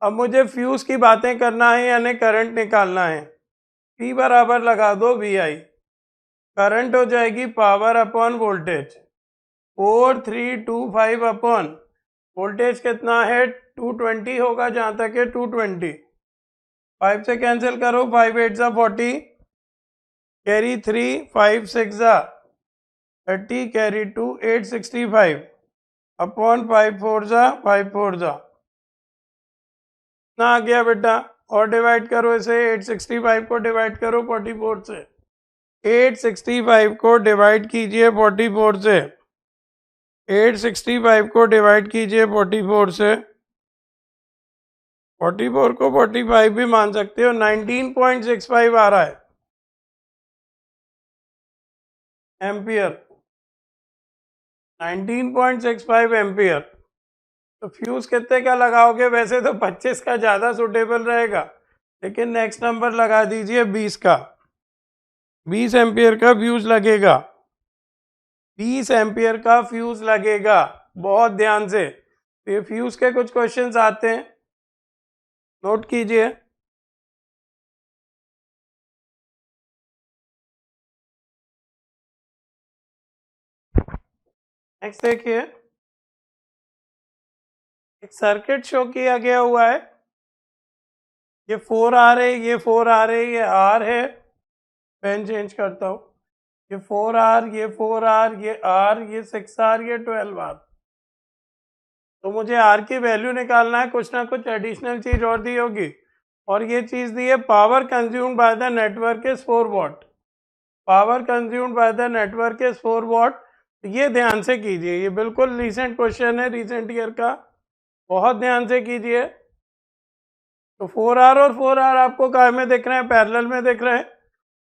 अब मुझे फ्यूज की बातें करना है, यानी करंट निकालना है। P बराबर लगा दो VI, करंट हो जाएगी power upon voltage, 4325 upon voltage कितना है? 220 होगा, जहाँ तक है 220। 5 से कैंसिल करो, 5 8 जा 40, कैरी 3, 5 6 जा 30, कैरी 2 865 अपॉन 5 4 जा 5 4 जा। ना आ गया बेटा, और डिवाइड करो इसे। 865 को डिवाइड करो 44 से, 865 को डिवाइड कीजिए 44 से, 865 को डिवाइड कीजिए 44 से। 44 को 45 भी मान सकते हो। 19.65 आ रहा है एम्पियर, 19.65 एम्पियर। तो फ्यूज कितने का लगाओगे? वैसे तो 25 का ज़्यादा सूटेबल रहेगा, लेकिन नेक्स्ट नंबर लगा दीजिए 20 का। 20 एम्पियर का फ्यूज लगेगा, 20 एम्पियर का फ्यूज लगेगा। बहुत ध्यान से, तो ये फ्यूज के कुछ क्वेश्चंस आते हैं, नोट कीजिए। नेक्स्ट देखिए, एक सर्किट शो किया गया हुआ है। ये 4R है, ये 4R है, ये R है। पेन चेंज करता हूँ। ये 4R, ये 4R, ये R, ये 6R, ये 12R। तो मुझे R की वैल्यू निकालना है। कुछ ना कुछ एडिशनल चीज़ और दी होगी, और ये चीज़ दी है power consumed by the network is 4 what. Power consumed by the network is 4 what. ये ध्यान से कीजिए, ये बिल्कुल रिसेंट क्वेश्चन है, रिसेंट ईयर का। बहुत ध्यान से कीजिए। तो 4R और 4R आपको काय में दिख रहे हैं? पैरेलल में दिख रहे हैं।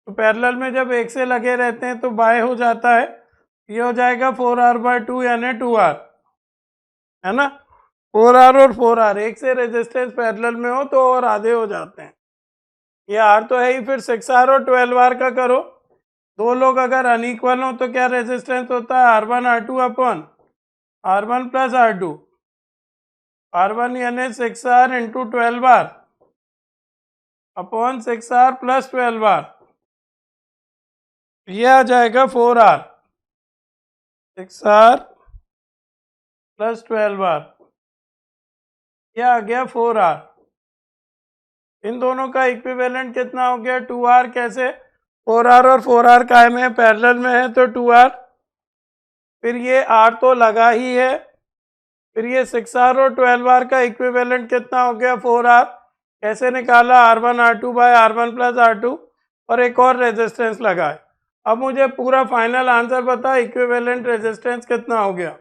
तो पैरेलल में जब एक से लगे रहते हैं तो बाय हो जाता है। ये हो जाएगा 4R/2 यानी 2R, है ना। 4R और 4R एक से रेजिस्टेंस पैरेलल में हो तो और आधे हो जाते हैं। ये R तो है ही, फिर 6R और 12R का करो। दो लोग अगर अनइक्वल हो तो क्या रेजिस्टेंस होता है? R1 R2 upon R1 plus R2। R1 यानी 6R into 12R upon 6R plus 12R। ये आ जाएगा 4R, 6R प्लस 12R, ये आ गया 4R। इन दोनों का इक्विवेलेंट कितना हो गया 2R। कैसे? 4R और 4R काय में है, पैरेलल में है, तो 2R। फिर ये R तो लगा ही है, फिर ये 6R और 12R का इक्विवेलेंट कितना हो गया 4R। कैसे निकाला? R1 R2 bye R1 plus R2, और एक और रेजिस्टेंस लगा है। अब मुझे पूरा फाइनल आंसर बता, इक्विवेलेंट रेजिस्टेंस कितना हो गया।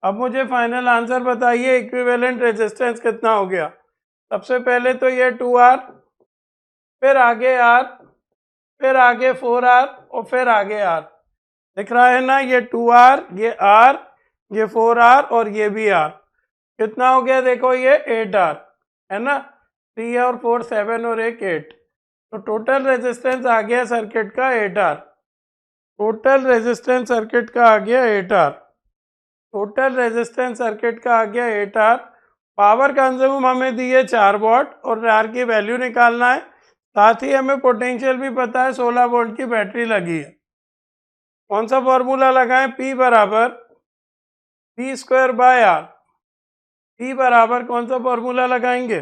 अब मुझे फाइनल आंसर बताइए, इक्विवेलेंट रेजिस्टेंस कितना हो गया। सबसे पहले तो ये 2R, फिर आगे R, फिर आगे 4R, और फिर आगे R। दिख रहा है ना, ये 2R, ये R, ये 4R और ये भी R। कितना हो गया देखो, ये 8R है ना, 3 और 4 7 और 1 8। तो टोटल रेजिस्टेंस आ गया सर्किट का 8R। टोटल रेजिस्टेंस सर्किट का आ गया 8R। टोटल रेजिस्टेंस सर्किट का आ गया 8R। पावर कंज्यूम हमें दी है 4 वॉट, और आर की वैल्यू निकालना है। साथ ही हमें पोटेंशियल भी पता है, 16 वोल्ट की बैटरी लगी है। कौन सा फॉर्मूला लगाएं? P बराबर V square by R. P बराबर कौन सा फॉर्मूला लगाएंगे?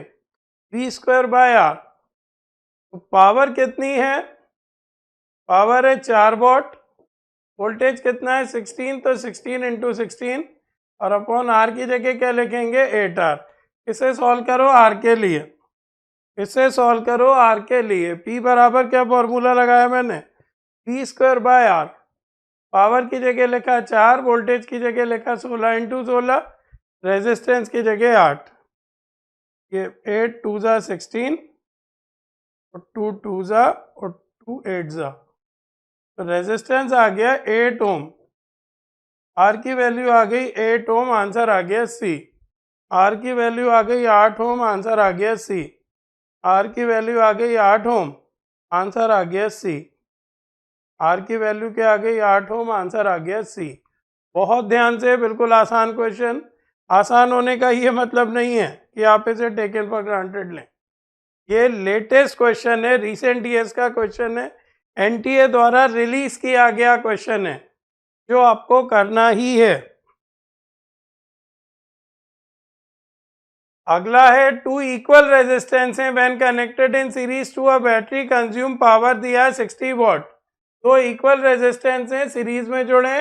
V square by R. तो पावर कितनी है? पावर है 4 वॉट। वोल्टेज कितना है 16, तो 16 इंटू 16, और अपॉन आर की जगह क्या लिखेंगे 8R। इसे सॉल्व करो आर के लिए, इसे सॉल्व करो आर के लिए। P बराबर क्या फॉर्मूला लगाया मैंने? V square by R. Power की जगह लिखा 4, वोल्टेज की जगह लिखा 16 इंटू 16, रेजिस्टेंस की जगह 8। ये 8 2 ज़ा 16, और 2 2 ज़ा, और 2 8 ज़ा। तो रेजिस्टेंस आ गया 8 ओम। आर की वैल्यू आ गई 8 ओम, आंसर आ गया सी। आर की वैल्यू आ गई 8 ओम, आंसर आ गया सी। आर की वैल्यू आ गई 8 ओम, आंसर आ गया सी। आर की वैल्यू क्या आ गई 8 ओम, आंसर आ गया सी। बहुत ध्यान से, बिल्कुल आसान क्वेश्चन। आसान होने का ये मतलब नहीं है कि आप इसे टेकन फॉर ग्रांटेड लें। ये लेटेस्ट क्वेश्चन है, रिसेंट ईयर्स का क्वेश्चन है, एनटीए द्वारा रिलीज किया गया क्वेश्चन है, जो आपको करना ही है। अगला है, टू इक्वल रेजिस्टेंस है when connected in series to a battery consume power दिया है 60 वॉट। तो इक्वल रेजिस्टेंस है, सीरीज में जोड़े,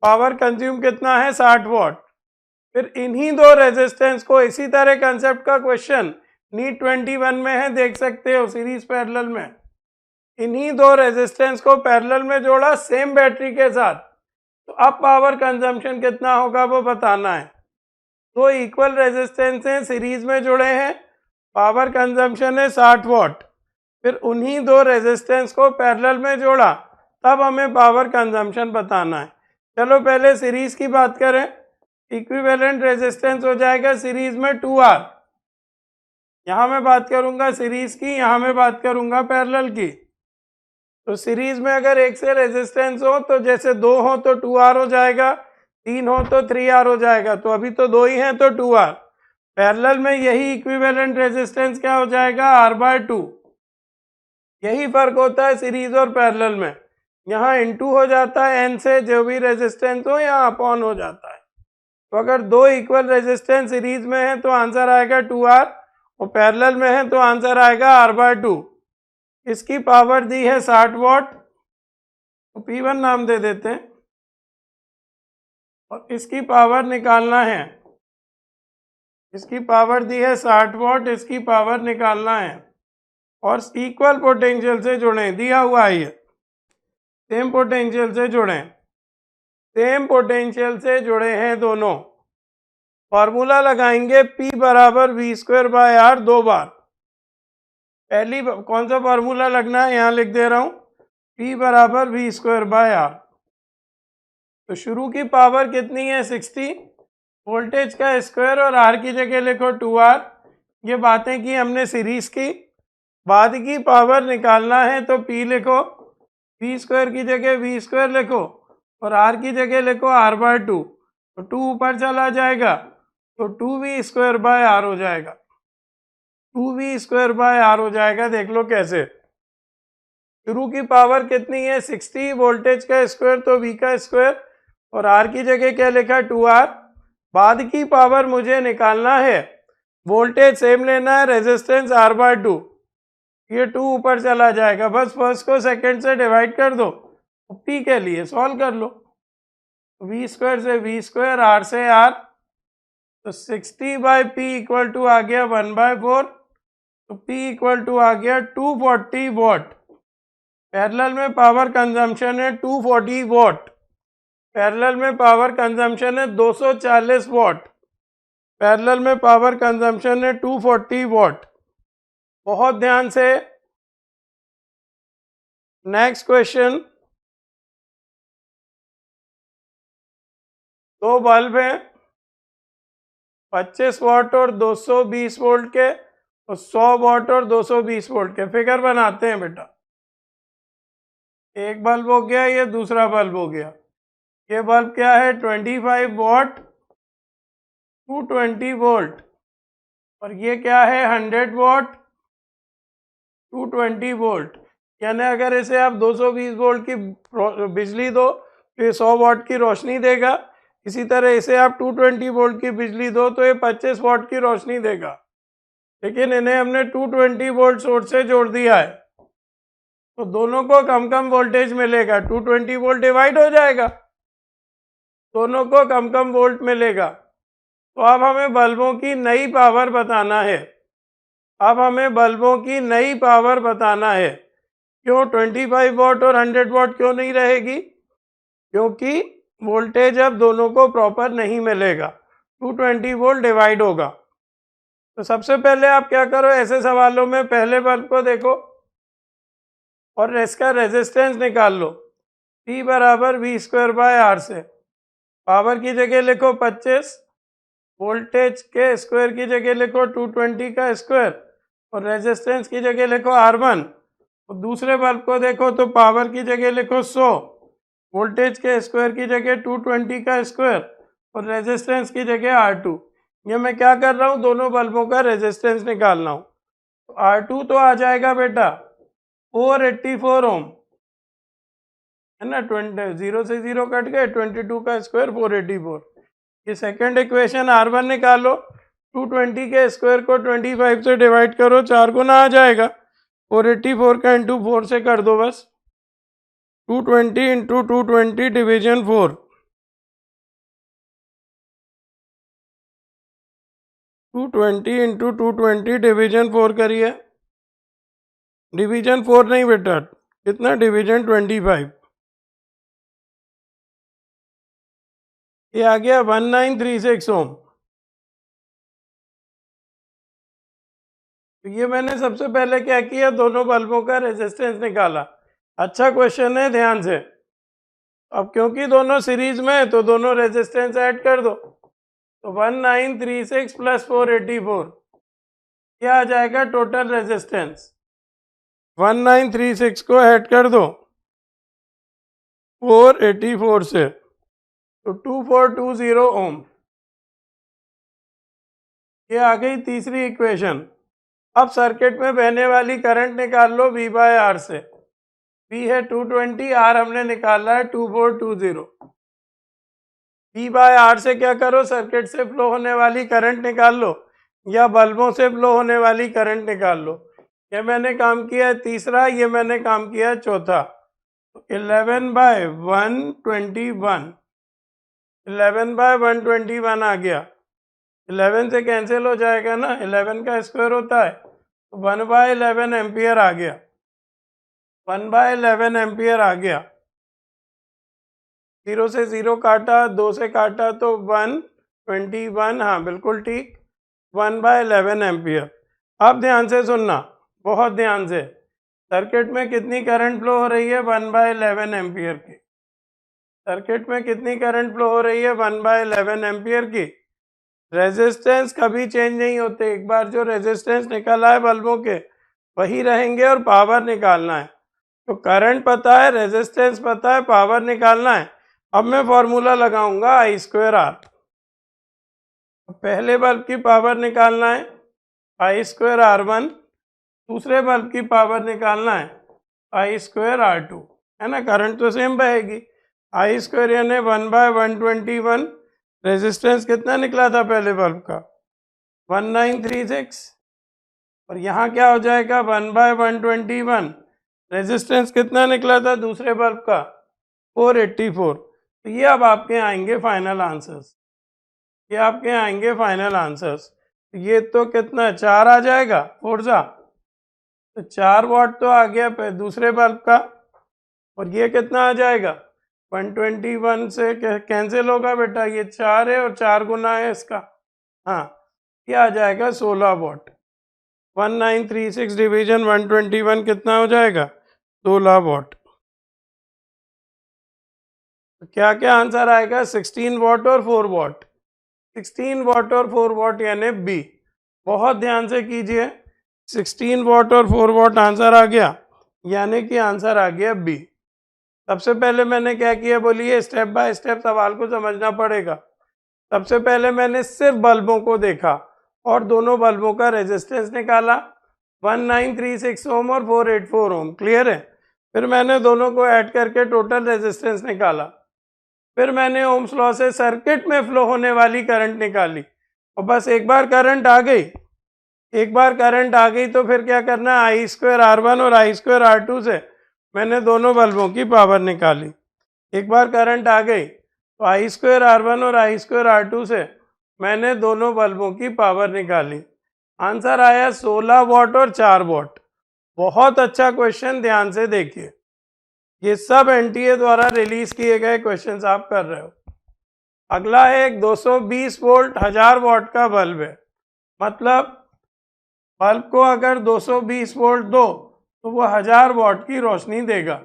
पावर कंज्यूम कितना है 60 वॉट। फिर इन्हीं दो रेजिस्टेंस को, इसी तरह कंसेप्ट का क्वेश्चन नीट 21 में है, देख सकते हो, सीरीज पैरेलल में। इन्हीं दो रेजिस्टेंस को पैरेलल में जोड़ा सेम बैटरी के साथ, तो अब पावर कंजम्पशन कितना होगा वो बताना है। दो इक्वल रेजिस्टेंस हैं, सीरीज में जुड़े हैं, पावर कंजम्पशन है 60 वॉट। फिर उन्हीं दो रेजिस्टेंस को पैरेलल में जोड़ा, तब हमें पावर कंजम्पशन बताना है। चलो पहले सीरीज की बात करें। इक्विवेलेंट रेजिस्टेंस हो जाएगा सीरीज में 2R। यहाँ मैं बात करूंगा सीरीज की, यहाँ मैं बात करूंगा पैरेलल की। तो सीरीज में अगर एक से रेजिस्टेंस हो, तो जैसे 2 हो तो 2R हो जाएगा, 3 हो तो 3R हो जाएगा। तो अभी तो 2 ही हैं तो 2R। पैरेलल में यही इक्विवेलेंट रेजिस्टेंस क्या हो जाएगा R/2। यही फर्क होता है सीरीज और पैरेलल में। यहाँ इनटू हो जाता है n से, जो भी रेजिस्टेंस हो, यहाँ अपॉन हो जाता है। तो अगर दो इक्वल रेजिस्टेंस सीरीज में है तो आंसर आएगा 2R, और पैरेलल में है तो आंसर आएगा R/2। इसकी पावर दी है 60 वॉट, तो P1 नाम दे देते हैं, और इसकी पावर निकालना है। इसकी पावर दी है 60 वॉट, इसकी पावर निकालना है, और इक्वल पोटेंशियल से जुड़ें, दिया हुआ है ये, सेम पोटेंशियल से जुड़ें, सेम पोटेंशियल से जुड़े हैं दोनों। फॉर्मूला लगाएंगे P बराबर V स्क्वायर बाय आर 2 बार। पहली कौन सा फॉर्मूला लगना है, यहाँ लिख दे रहा हूँ, P बराबर V स्क्वायर बाय आर। तो शुरू की पावर कितनी है 60, वोल्टेज का स्क्वायर, और आर की जगह लिखो 2R। ये बातें की हमने सीरीज की। बाद की पावर निकालना है तो P लिखो, V स्क्वायर की जगह V स्क्वायर लिखो, और आर की जगह लिखो R/2। तो 2 ऊपर चला जाएगा, तो 2V स्क्वायर बाय आर हो जाएगा। 2V स्क्वायर बाय आर हो जाएगा। देख लो कैसे, शुरू की पावर कितनी है 60, वोल्टेज का स्क्वायर तो V का स्क्वायर, और R की जगह क्या लिखा 2R। बाद की पावर मुझे निकालना है, वोल्टेज सेम लेना है, रेजिस्टेंस R/2, ये 2 ऊपर चला जाएगा, बस फर्स्ट को सेकंड से डिवाइड कर दो, P के लिए सॉल्व कर लो। V स्क्वायर से V स्क्वायर, R से R, तो 60/P इक्वल टू आ गया 1/4, तो P इक्वल टू आ गया 240 वॉट। पैरेलल में पावर कंजम्पशन है 240 वॉट, पैरेलल में पावर कंजम्पशन है 240 वॉट, पैरेलल में पावर कंजम्पशन है 240 वॉट। बहुत ध्यान से, नेक्स्ट क्वेश्चन। दो बल्ब हैं 25 वॉट और 220 वोल्ट के, और 100 वॉट और 220 वोल्ट के। फिगर बनाते हैं बेटा, एक बल्ब हो गया, ये दूसरा बल्ब हो गया। ये बल्ब क्या है 25 वॉट 220 वोल्ट, और ये क्या है 100 वॉट 220 वोल्ट। यानी अगर इसे आप 220 वोल्ट की बिजली दो तो ये 100 वॉट की रोशनी देगा, इसी तरह इसे आप 220 वोल्ट की बिजली दो तो ये 25 वॉट की रोशनी देगा। लेकिन इन्हें हमने 220 वोल्ट सोर्स से जोड़ दिया है, तो दोनों को कम कम वोल्टेज मिलेगा, 220 वोल्ट डिवाइड हो जाएगा, दोनों को कम कम वोल्ट मिलेगा। तो अब हमें बल्बों की नई पावर बताना है, अब हमें बल्बों की नई पावर बताना है। क्यों 25 वॉट और 100 वॉट क्यों नहीं रहेगी? क्योंकि वोल्टेज अब दोनों को प्रॉपर नहीं मिलेगा, 220 वोल्ट डिवाइड होगा। तो सबसे पहले आप क्या करो, ऐसे सवालों में पहले बल्ब को देखो और इसका रेजिस्टेंस निकाल लो, P बराबर V²/R से। पावर की जगह लिखो 25, वोल्टेज के स्क्वायर की जगह लिखो 220 का स्क्वायर, और रेजिस्टेंस की जगह लिखो R1। और दूसरे बल्ब को देखो तो पावर की जगह लिखो 100, वोल्टेज के स्क्वायर की जगह 220 का स्क्वायर, और रेजिस्टेंस की जगह R2। ये मैं क्या कर रहा हूँ, दोनों बल्बों का रेजिस्टेंस निकाल रहा हूँ। तो R2 तो आ जाएगा बेटा 484 ओम, है ना, 0 से 0 कट गए, 22 का स्क्वायर 484। ये सेकंड इक्वेशन R1 निकालो, 220 के स्क्वायर को 25 से डिवाइड करो, 4 गुना आ जाएगा, 484 का इंटू 4 से कर दो बस, 220 इंटू 220 डिवीजन 4, 220 इंटू 220 डिवीजन 4 करिए, डिवीजन 4 नहीं बेटा, कितना डिवीजन 25, ये आ गया 1936 ओम। तो ये मैंने सबसे पहले क्या किया, दोनों बल्बों का रेजिस्टेंस निकाला। अच्छा क्वेश्चन है, ध्यान से। अब क्योंकि दोनों सीरीज में है तो दोनों रेजिस्टेंस ऐड कर दो, तो 1936 प्लस 484, क्या आ जाएगा टोटल रेजिस्टेंस। 1936 को ऐड कर दो 484 से, तो 2420 ओम। ये आ गई तीसरी इक्वेशन। अब सर्किट में बहने वाली करंट निकाल लो V/R से। V है 220, R हमने निकाला है 2420। V/R से क्या करो, सर्किट से फ्लो होने वाली करंट निकाल लो, या बल्बों से फ्लो होने वाली करंट निकाल लो। ये मैंने काम किया है तीसरा, ये मैंने काम किया है चौथा। 11/121, 11/121 आ गया, 11 से कैंसिल हो जाएगा ना, 11 का स्क्वायर होता है, तो 1/11 एम्पियर आ गया, 1/11 एम्पियर आ गया। 0 से 0 काटा, 2 से काटा तो 121, हाँ बिल्कुल ठीक, 1/11 एम्पियर। अब ध्यान से सुनना, बहुत ध्यान से, सर्किट में कितनी करंट फ्लो हो रही है 1/11 एम्पियर की। सर्किट में कितनी करंट फ्लो हो रही है 1/11 एम्पियर की। रेजिस्टेंस कभी चेंज नहीं होते, एक बार जो रेजिस्टेंस निकला है बल्बों के वही रहेंगे, और पावर निकालना है। तो करंट पता है, रेजिस्टेंस पता है, पावर निकालना है। अब मैं फॉर्मूला लगाऊंगा I²R। पहले बल्ब की पावर निकालना है I²R1, दूसरे बल्ब की पावर निकालना है I²R2, है ना, करंट तो सेम बहेगी। I² यानी 1/121, रेजिस्टेंस कितना निकला था पहले बल्ब का 1936, और यहाँ क्या हो जाएगा 1/121, रेजिस्टेंस कितना निकला था दूसरे बल्ब का 484। तो ये अब आपके आएंगे फाइनल आंसर्स, ये आपके आएंगे फाइनल आंसर्स। ये तो कितना 4 आ जाएगा फोर्जा, तो 4 वाट तो आ गया दूसरे बल्ब का, और ये कितना आ जाएगा 121 से कैंसिल होगा बेटा, ये 4 है और 4 गुना है इसका, हाँ ये आ जाएगा 16 वाट। 1936 डिवीजन 121 कितना हो जाएगा 16 वाट। तो क्या क्या आंसर आएगा 16 वाट और 4 वाट, 16 वाट और 4 वाट यानी बी। बहुत ध्यान से कीजिए, 16 वाट और 4 वाट आंसर आ गया, यानी कि आंसर आ गया बी। सबसे पहले मैंने क्या किया बोलिए, स्टेप बाय स्टेप सवाल को समझना पड़ेगा। सबसे पहले मैंने सिर्फ बल्बों को देखा और दोनों बल्बों का रेजिस्टेंस निकाला, 1936 ओम और 484 ओम, क्लियर है। फिर मैंने दोनों को ऐड करके टोटल रेजिस्टेंस निकाला, फिर मैंने ओम्स लॉ से सर्किट में फ्लो होने वाली करंट निकाली, और बस एक बार करंट आ गई, एक बार करंट आ गई तो फिर क्या करना, I²R1 और I²R2 से मैंने दोनों बल्बों की पावर निकाली। एक बार करंट आ गई तो I²R1 और I²R2 से मैंने दोनों बल्बों की पावर निकाली। आंसर आया 16 वाट और 4 वाट। बहुत अच्छा क्वेश्चन, ध्यान से देखिए, ये सब एनटीए द्वारा रिलीज किए गए क्वेश्चंस आप कर रहे हो। अगला है एक 220 वोल्ट 1000 वाट का बल्ब है, मतलब बल्ब को अगर 220 वोल्ट दो तो वो 1000 वाट की रोशनी देगा।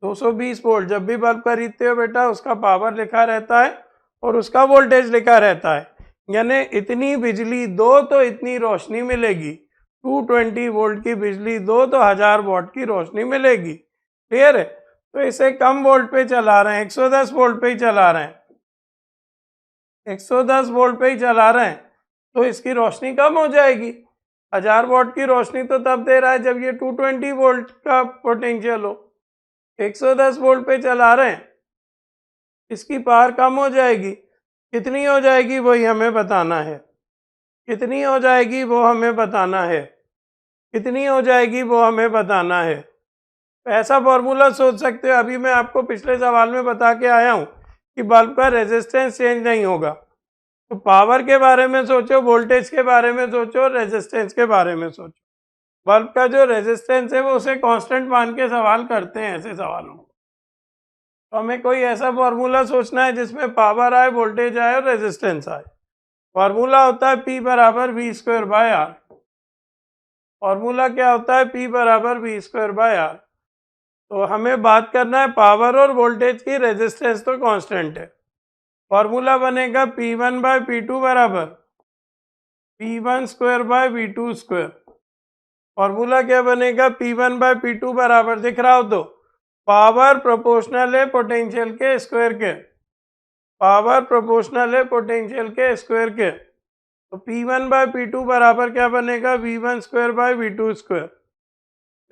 220 वोल्ट जब भी बल्ब खरीदते हो बेटा उसका पावर लिखा रहता है और उसका वोल्टेज लिखा रहता है, यानी इतनी बिजली दो तो इतनी रोशनी मिलेगी। 220 वोल्ट की बिजली दो तो 1000 वाट की रोशनी मिलेगी, क्लियर है। तो इसे कम वोल्ट पे चला रहे हैं, 110 वोल्ट पे ही चला रहे हैं, 110 वोल्ट पे ही चला रहे हैं, तो इसकी रोशनी कम हो जाएगी। 1000 वाट की रोशनी तो तब दे रहा है जब ये 220 वोल्ट का पोटेंशियल हो, 110 वोल्ट पे चला रहे हैं, इसकी पावर कम हो जाएगी। कितनी हो जाएगी वही हमें बताना है, कितनी हो जाएगी वो हमें बताना है, कितनी हो जाएगी वो हमें बताना है। ऐसा फॉर्मूला सोच सकते हो, अभी मैं आपको पिछले सवाल में बता के आया हूँ कि बल्ब का रेजिस्टेंस चेंज नहीं होगा। तो पावर के बारे में सोचो, वोल्टेज के बारे में सोचो, रेजिस्टेंस के बारे में सोचो। बल्ब का जो रेजिस्टेंस है वो उसे कांस्टेंट मान के सवाल करते हैं ऐसे सवालों में। तो हमें कोई ऐसा फॉर्मूला सोचना है जिसमें पावर आए, वोल्टेज आए और रेजिस्टेंस आए। फॉर्मूला होता है P=V²/R। फॉर्मूला क्या होता है, P=V²/R। तो हमें बात करना है पावर और वोल्टेज की, रेजिस्टेंस तो कांस्टेंट है। फॉर्मूला बनेगा P1/P2 बराबर P1² फॉर्मूला क्या बनेगा, P1/P2 बराबर, दिख रहा हो तो, पावर प्रोपोर्शनल है पोटेंशियल के स्क्वायर के, पावर प्रोपोर्शनल है पोटेंशियल के स्क्वायर के। तो P1/P2 बराबर क्या बनेगा, V1²/V2²।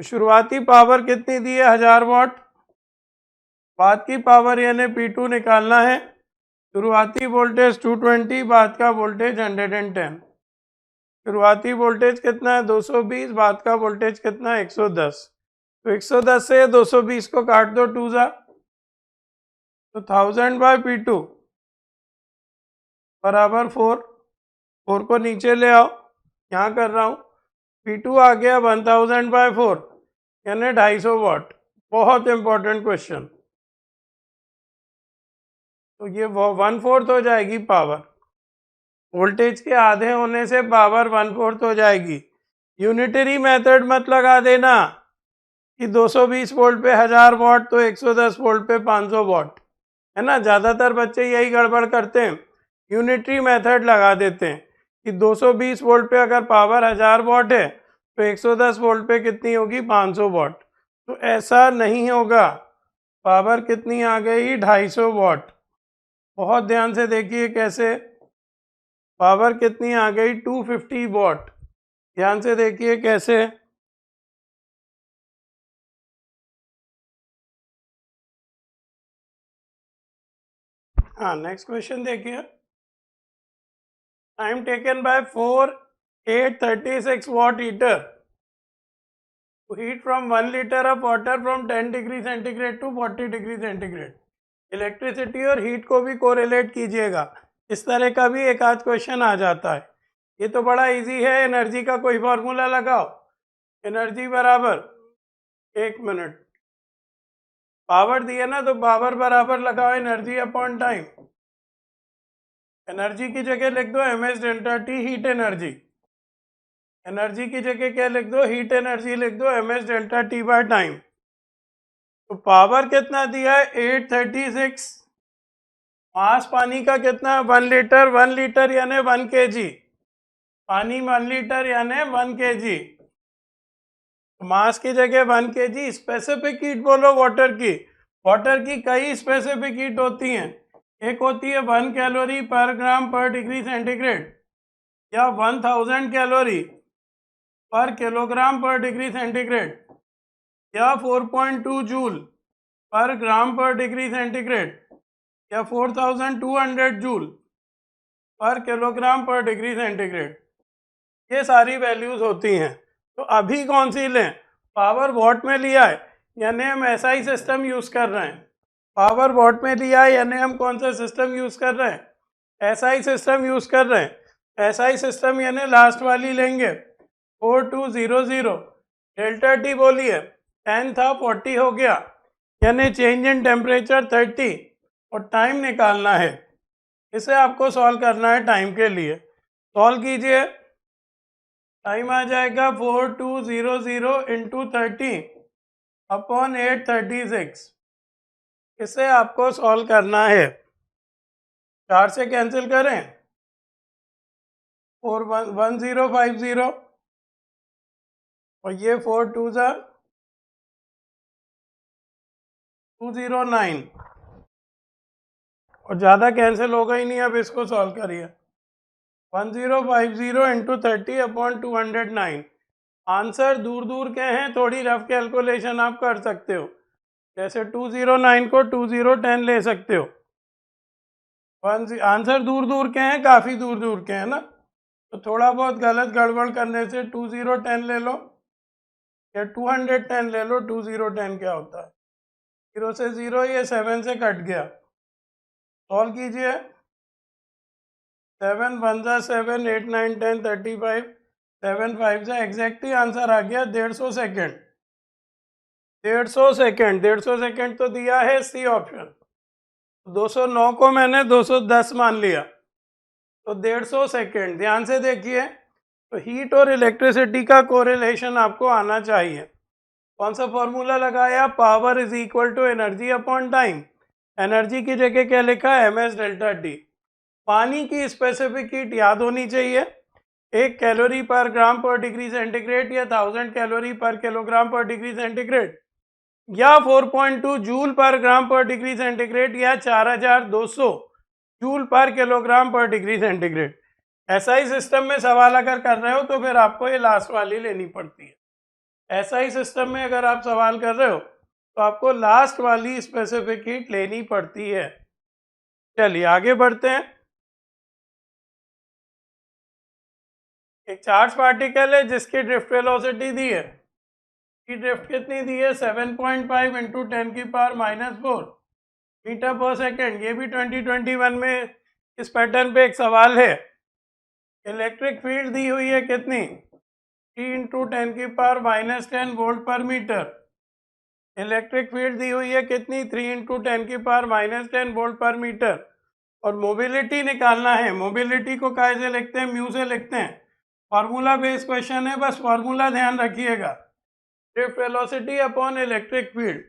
तो शुरुआती पावर कितनी दी है 1000 वाट, बाद की पावर यानी P2 निकालना है। शुरुआती वोल्टेज 220, बाद का वोल्टेज 110। शुरुआती वोल्टेज कितना है 220, बाद का वोल्टेज कितना है 110। तो 110 से 220 को काट दो 2 जा, तो 1000/P2 बराबर 4, 4 को नीचे ले आओ, यहाँ कर रहा हूँ, P2 आ गया 1000/4 यानी 250 वाट। बहुत इंपॉर्टेंट क्वेश्चन। तो ये 1/4 हो जाएगी पावर, वोल्टेज के आधे होने से पावर 1/4 हो जाएगी। यूनिटरी मेथड मत लगा देना कि 220 वोल्ट पे 1000 वाट तो 110 वोल्ट पे 500 वाट, है ना। ज़्यादातर बच्चे यही गड़बड़ करते हैं, यूनिटरी मेथड लगा देते हैं कि 220 वोल्ट पे अगर पावर 1000 वाट है तो 110 वोल्ट पे कितनी होगी 500 वाट। तो ऐसा नहीं होगा, पावर कितनी आ गई 250 वाट। बहुत ध्यान से देखिए कैसे, पावर कितनी आ गई 250 वाट। ध्यान से देखिए कैसे, हाँ, नेक्स्ट क्वेश्चन देखिए। Time taken by 4836 watt heater to heat from 1 liter of water from 10 degree centigrade to 40 degree centigrade। Electricity और हीट को भी कोरिलेट कीजिएगा। इस तरह का भी एक आध क्वेश्चन आ जाता है। ये तो बड़ा इजी है। एनर्जी का कोई फॉर्मूला लगाओ। एनर्जी बराबर, एक मिनट, पावर दिए ना तो पावर बराबर लगाओ एनर्जी अपॉन टाइम। एनर्जी की जगह लिख दो m s delta t, heat energy. Energy की जगह क्या लिख दो, हीट एनर्जी लिख दो m s delta t by time. तो पावर कितना दिया है, 836। मास पानी का कितना, 1 लीटर। 1 लीटर यानी 1 kg पानी, 1 लीटर यानी 1 kg। मास की जगह 1 kg। स्पेसिफिक हीट बोलो वाटर की। वाटर की कई स्पेसिफिक हीट होती हैं। एक होती है 1 कैलोरी पर ग्राम पर डिग्री सेंटीग्रेड, या 1000 कैलोरी पर किलोग्राम पर डिग्री सेंटीग्रेड, या 4.2 जूल पर ग्राम पर डिग्री सेंटीग्रेड, या 4200 जूल पर किलोग्राम पर डिग्री सेंटीग्रेड। ये सारी वैल्यूज होती हैं। तो अभी कौन सी लें, पावर वॉट में लिया है यानी हम एसआई सिस्टम यूज़ कर रहे हैं। पावर वॉट में लिया है यानी हम कौन सा सिस्टम यूज़ कर रहे हैं, एसआई सिस्टम यूज़ कर रहे हैं। एसआई सिस्टम यानी लास्ट वाली लेंगे, 4200। डेल्टा टी बोलिए, 10 था 40 हो गया, यानी चेंज इन टेम्परेचर 30, और टाइम निकालना है। इसे आपको सॉल्व करना है टाइम के लिए। सॉल्व कीजिए। टाइम आ जाएगा 4200 इंटू 30 अपॉन 836। इसे आपको सॉल्व करना है। 4 से कैंसिल करें, 1050, और ये 4 2 209, और ज़्यादा कैंसिल होगा ही नहीं। अब इसको सॉल्व करिए। 1050 इंटू 30 अपॉन 209। आंसर दूर दूर के हैं, थोड़ी रफ कैलकुलेशन आप कर सकते हो। जैसे 209 को 2010 ले सकते हो। आंसर दूर दूर के हैं, काफ़ी दूर दूर के हैं ना, तो थोड़ा बहुत गलत गड़बड़ करने से 2010 ले लो या 210 ले लो। 2010 क्या होता है, 0 से 0, ये 7 से कट गया। सॉल्व कीजिए। 7 1 7, 8 9 10 35, 7 5 से एग्जैक्टली आंसर आ गया 150 सेकेंड। 150 सेकेंड, 150 सेकेंड तो दिया है सी ऑप्शन। 209 को मैंने 210 मान लिया, तो 150 सेकेंड। ध्यान से देखिए, तो हीट और इलेक्ट्रिसिटी का कोरिलेशन आपको आना चाहिए। कौन सा फॉर्मूला लगाया, power is equal to energy upon time. Energy की जगह क्या लिखा है, एम एस डेल्टा टी। पानी की स्पेसिफिक हीट याद होनी चाहिए, 1 कैलोरी पर ग्राम पर डिग्री सेंटीग्रेड, या 1000 कैलोरी पर किलोग्राम पर डिग्री सेंटीग्रेड, या 4.2 जूल पर ग्राम पर डिग्री सेंटीग्रेड, या 4200 जूल पर किलोग्राम पर डिग्री सेंटीग्रेड। एसआई सिस्टम में सवाल अगर कर रहे हो तो फिर आपको ये लास्ट वाली लेनी पड़ती है। एसआई सिस्टम में अगर आप सवाल कर रहे हो तो आपको लास्ट वाली स्पेसिफिक हीट लेनी पड़ती है। चलिए आगे बढ़ते हैं। एक चार्ज पार्टिकल है जिसकी ड्रिफ्ट वेलोसिटी दी है, की ड्रिफ्ट कितनी दी है, 7.5 इंटू 10⁻⁻⁴ मीटर पर सेकेंड। ये भी 2021 में इस पैटर्न पे एक सवाल है। इलेक्ट्रिक फील्ड दी हुई है कितनी, 3 इंटू 10⁻⁻10 वोल्ट पर मीटर। इलेक्ट्रिक फील्ड दी हुई है कितनी, 3 इंटू 10⁻⁻10 वोल्ट पर मीटर। और मोबिलिटी निकालना है। मोबिलिटी को कैसे लिखते हैं, म्यू से लिखते हैं। फार्मूला बेस्ड क्वेश्चन है, बस फार्मूला ध्यान रखिएगा। Drift velocity upon electric field,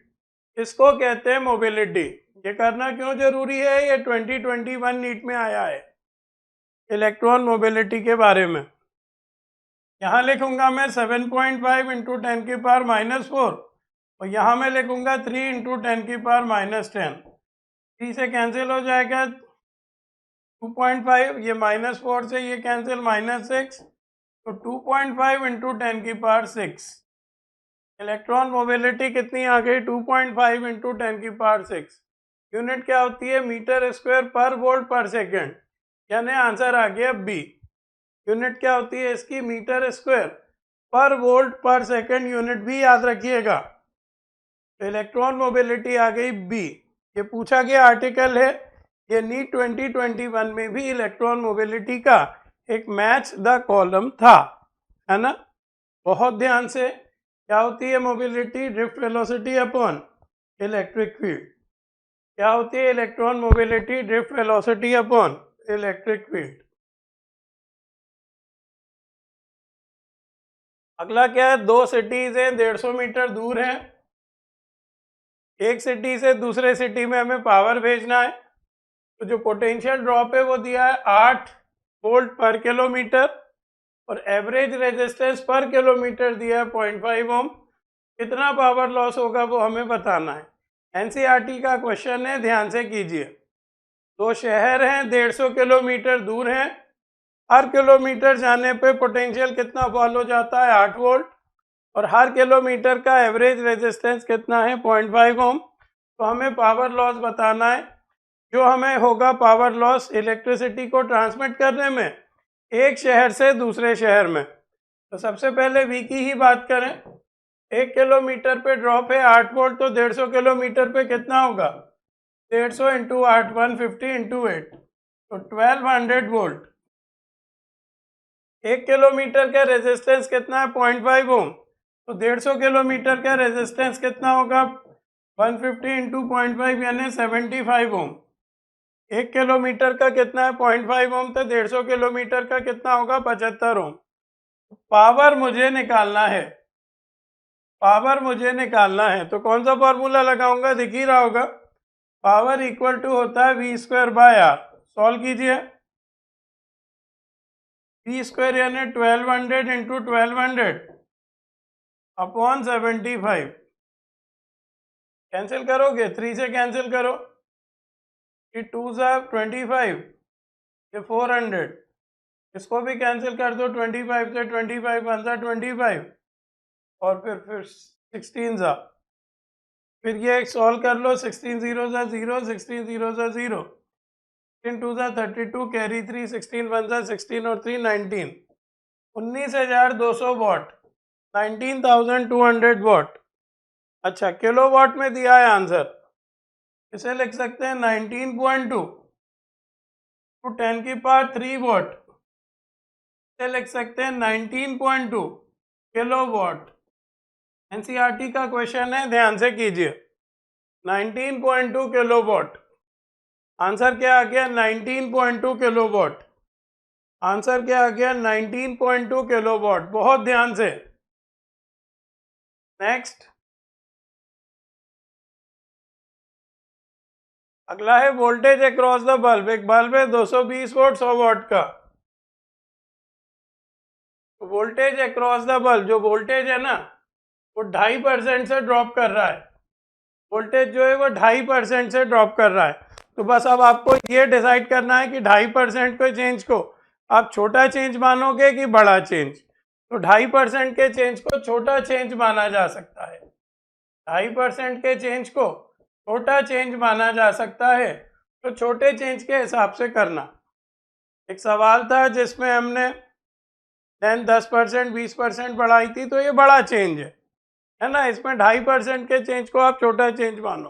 इसको कहते हैं मोबिलिटी। ये करना क्यों जरूरी है, ये 2021 नीट में आया है इलेक्ट्रॉन मोबिलिटी के बारे में। यहाँ लिखूंगा मैं 7.5 इंटू 10⁻⁻⁴, और यहाँ मैं लिखूंगा 3 इंटू 10⁻⁻10। 3 से कैंसिल हो जाएगा, 2.5, ये -4 से ये कैंसिल, -6, तो 2.5 इंटू 10⁻⁶। इलेक्ट्रॉन मोबिलिटी कितनी आ गई, 2.5 इंटू 10⁻⁶। यूनिट क्या होती है, मीटर स्क्वायर पर वोल्ट पर सेकेंड, यानी आंसर आ गया बी। यूनिट क्या होती है इसकी, मीटर स्क्वायर पर वोल्ट पर सेकेंड, यूनिट भी याद रखिएगा। तो इलेक्ट्रॉन मोबिलिटी आ गई बी। ये पूछा गया आर्टिकल है, ये नीट 2021 में भी इलेक्ट्रॉन मोबिलिटी का एक मैच द कॉलम था, है ना। बहुत ध्यान से, क्या होती है mobility, drift velocity upon electric field. क्या होती है electron mobility, drift velocity upon electric field. अगला क्या है, दो सिटीज हैं 150 मीटर दूर हैं, एक सिटी से दूसरे सिटी में हमें पावर भेजना है। तो जो पोटेंशियल ड्रॉप है वो दिया है 8 वोल्ट पर किलोमीटर, और एवरेज रेजिस्टेंस पर किलोमीटर दिया है 0.5 ओम। कितना पावर लॉस होगा वो हमें बताना है। एनसीईआरटी का क्वेश्चन है, ध्यान से कीजिए। दो शहर हैं 150 किलोमीटर दूर हैं, हर किलोमीटर जाने पे पोटेंशियल कितना फॉल हो जाता है, 8 वोल्ट, और हर किलोमीटर का एवरेज रेजिस्टेंस कितना है, 0.5 ओम। तो हमें पावर लॉस बताना है। जो हमें होगा पावर लॉस इलेक्ट्रिसिटी को ट्रांसमिट करने में एक शहर से दूसरे शहर में। तो सबसे पहले वी की ही बात करें। 1 किलोमीटर पे ड्रॉप है 8 वोल्ट, तो 150 किलोमीटर पे कितना होगा, 150 इंटू 8, 150 इंटू 8, तो 1200 वोल्ट। 1 किलोमीटर का रेजिस्टेंस कितना है, 0.5 ओम, तो 150 किलोमीटर का रेजिस्टेंस कितना होगा, 150 इंटू 0.5 यानी 75 ओम। 1 किलोमीटर का कितना है, 0.5 ओम, तो 150 किलोमीटर का कितना होगा, 75 ओम। पावर मुझे निकालना है, पावर मुझे निकालना है, तो कौन सा फॉर्मूला लगाऊंगा, दिख ही रहा होगा। पावर इक्वल टू होता है V square by R. Solve कीजिए। वी स्क्वायर यानी 1200 इंटू 1200 अपॉन 75। कैंसिल करोगे, 3 से कैंसिल करो, ये 2 ज़ा 25, ये 400, इसको भी कैंसिल कर दो, 25 से 25 1 ज़ा 25, और फिर 16 ज़ा, फिर ये सॉल्व कर लो, 16 0 ज़ा 0, 16 0 ज़ा 0, 16 2 ज़ा 32, कैरी 3, 16 1 ज़ा 16 और 3 19, 19,200 वॉट, 19,200 वॉट। अच्छा, किलो वॉट में दिया है आंसर, इसे लिख सकते हैं 19.2 टू 10 की पावर 3 वॉट, इसे लिख सकते हैं 19.2 किलो वॉट। एनसीईआरटी का क्वेश्चन है, ध्यान से कीजिए। 19.2 किलो वॉट, आंसर क्या आ गया, 19.2 किलो वॉट। आंसर क्या आ गया, 19.2 किलो वॉट। बहुत ध्यान से। नेक्स्ट, अगला है वोल्टेज अक्रॉस द बल्ब। एक बल्ब है 220 वोल्ट 100 वॉट का। वोल्टेज अक्रॉस द बल्ब, जो वोल्टेज है ना वो 2.5% से ड्रॉप कर रहा है। वोल्टेज जो है वो 2.5% से ड्रॉप कर रहा है। तो बस अब आपको ये डिसाइड करना है कि 2.5% के चेंज को आप छोटा चेंज मानोगे कि बड़ा चेंज। तो 2.5% के चेंज को छोटा चेंज माना जा सकता है। 2.5% के चेंज को छोटा चेंज माना जा सकता है। तो छोटे चेंज के हिसाब से करना। एक सवाल था जिसमें हमने 10% 20% बढ़ाई थी, तो ये बड़ा चेंज है ना। इसमें 2.5% के चेंज को आप छोटा चेंज मानो।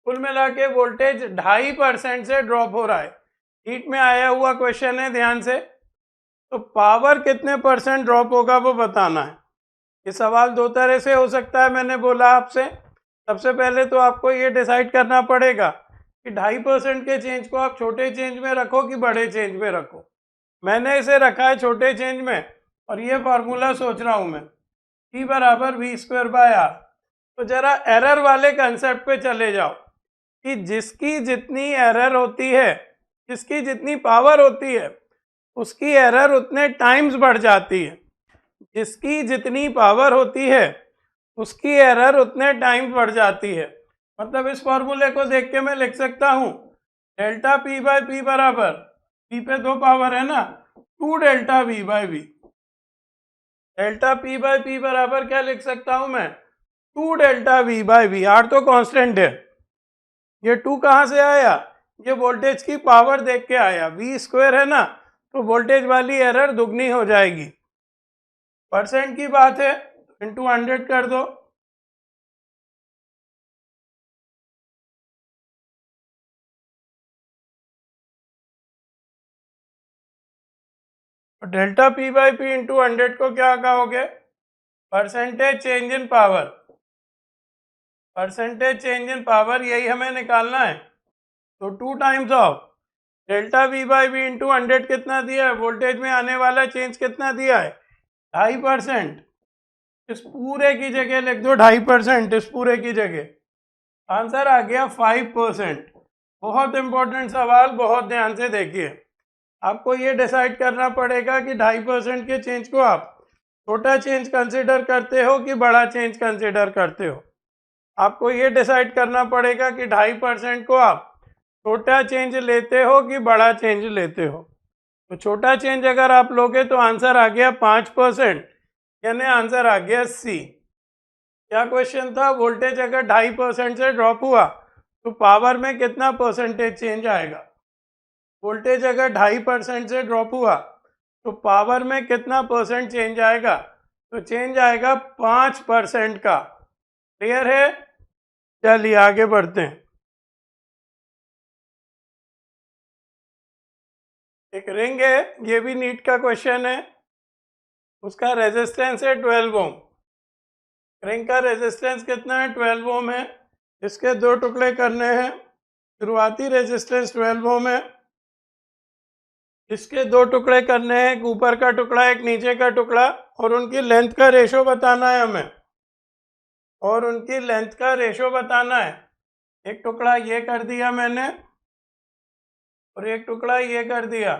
कुल मिला के वोल्टेज 2.5% से ड्रॉप हो रहा है। हीट में आया हुआ क्वेश्चन है, ध्यान से। तो पावर कितने परसेंट ड्रॉप होगा वो बताना है। ये सवाल दो तरह से हो सकता है, मैंने बोला आपसे। सबसे पहले तो आपको ये डिसाइड करना पड़ेगा कि 2.5% के चेंज को आप छोटे चेंज में रखो कि बड़े चेंज में रखो। मैंने इसे रखा है छोटे चेंज में, और ये फार्मूला सोच रहा हूँ मैं, P बराबर वी स्क्वायर बाय आर। तो जरा एरर वाले कंसेप्ट पे चले जाओ कि जिसकी जितनी एरर होती है, जिसकी जितनी पावर होती है, उसकी एरर उतने टाइम्स बढ़ जाती है। जिसकी जितनी पावर होती है उसकी एरर उतने टाइम्स बढ़ जाती है। मतलब इस फॉर्मूले को देख के मैं लिख सकता हूँ डेल्टा P बाय P बराबर, P पे 2 पावर है ना, 2 delta V by V। Delta P by P बराबर क्या लिख सकता हूँ मैं, 2 delta V by V। R तो कांस्टेंट है, ये 2 कहाँ से आया? ये वोल्टेज की पावर देख के आया। V स्क्वायर है ना, तो वोल्टेज वाली एरर दुगनी हो जाएगी। परसेंट की बात है, इंटू 100 कर दो। Delta P by P into 100 को क्या कहोगे? Percentage change in power. Percentage change in power यही हमें निकालना है। तो 2 times of delta V by V into 100 कितना दिया है? वोल्टेज में आने वाला चेंज कितना दिया है? 2.5%। इस पूरे की जगह लिख दो 2.5%, इस पूरे की जगह। आंसर आ गया 5%। बहुत इंपॉर्टेंट सवाल, बहुत ध्यान से देखिए। आपको ये डिसाइड करना पड़ेगा कि 2.5% के चेंज को आप छोटा चेंज कंसिडर करते हो कि बड़ा चेंज कंसिडर करते हो। आपको ये डिसाइड करना पड़ेगा कि 2.5% को आप छोटा चेंज लेते हो कि बड़ा चेंज लेते हो। तो छोटा चेंज अगर आप लोगे तो आंसर आ गया 5%, यानी आंसर आ गया सी। क्या क्वेश्चन था? वोल्टेज अगर 2.5% से ड्रॉप हुआ तो पावर में कितना परसेंटेज चेंज आएगा? वोल्टेज अगर 2.5% से ड्रॉप हुआ तो पावर में कितना परसेंट चेंज आएगा? तो चेंज आएगा 5% का। क्लियर है? चलिए आगे बढ़ते हैं। एक रिंग है, ये भी नीट का क्वेश्चन है। उसका रेजिस्टेंस है 12 ओम। रिंग का रेजिस्टेंस कितना है? 12 ओम है। इसके दो टुकड़े करने हैं। शुरुआती रेजिस्टेंस 12 ओम है। इसके दो टुकड़े करने हैं, एक ऊपर का टुकड़ा एक नीचे का टुकड़ा, और उनकी लेंथ का रेशो बताना है हमें। और उनकी लेंथ का रेशो बताना है। एक टुकड़ा ये कर दिया मैंने और एक टुकड़ा ये कर दिया,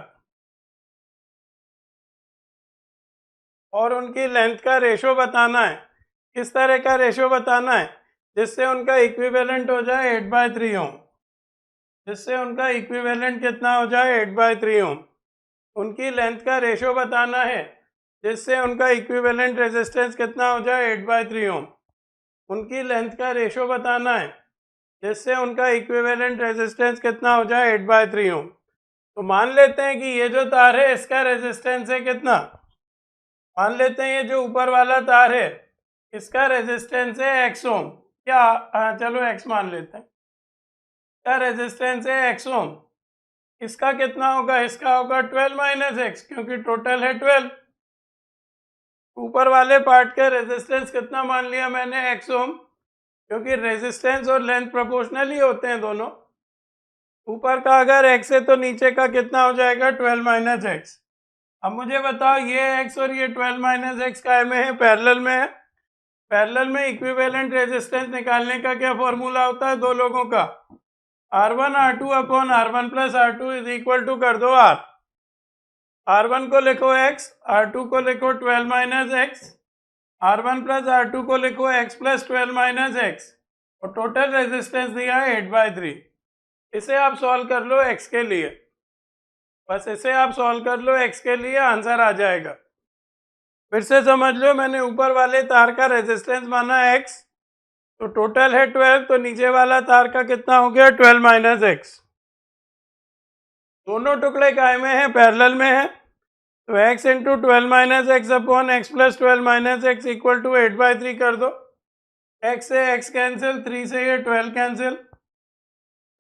और उनकी लेंथ का रेशो बताना है। किस तरह का रेशो बताना है? जिससे उनका इक्विवेलेंट हो जाए 8/3 ओम। जिससे उनका इक्विवेलेंट कितना हो जाए? 8/3 ओम। उनकी लेंथ का रेशो बताना है जिससे उनका इक्विवेलेंट रेजिस्टेंस कितना हो जाए? 8/3 ओम। उनकी लेंथ का रेशो बताना है जिससे उनका इक्विवेलेंट रेजिस्टेंस कितना हो जाए? 8/3 ओम। तो मान लेते हैं कि ये जो तार है इसका रेजिस्टेंस है कितना? मान लेते हैं ये जो ऊपर वाला तार है इसका रेजिस्टेंस है x ओम। क्या? चलो x मान लेते हैं। इसका रेजिस्टेंस है x ओम। इसका कितना होगा? इसका होगा 12 माइनस एक्स, क्योंकि टोटल है 12। ऊपर वाले पार्ट का रेजिस्टेंस कितना मान लिया मैंने? x ओम, क्योंकि रेजिस्टेंस और लेंथ प्रोपोर्शनल ही होते हैं दोनों। ऊपर का अगर x है तो नीचे का कितना हो जाएगा? 12 माइनस एक्स। अब मुझे बताओ, ये x और ये 12 माइनस एक्स काय में है? पैरेलल में है। पैरेलल में इक्विवेलेंट रेजिस्टेंस निकालने का क्या फॉर्मूला होता है दो लोगों का? R1 R2 upon R1 plus R2 is equal to कर दो R। R1 को लिखो x, R2 को लिखो 12 minus x, R1 plus R2 को लिखो x प्लस 12 माइनस एक्स, और टोटल रेजिस्टेंस दिया है 8/3। इसे आप सॉल्व कर लो x के लिए। बस इसे आप सॉल्व कर लो x के लिए, आंसर आ जाएगा। फिर से समझ लो, मैंने ऊपर वाले तार का रेजिस्टेंस माना x, तो टोटल है 12, तो नीचे वाला तार का कितना हो गया? 12 माइनस एक्स। दोनों टुकड़े काय में है? पैरेलल में है। तो x into 12 minus x upon x plus 12 minus x equal to 8/3 कर दो। x से x कैंसिल, 3 से ये 12 कैंसिल।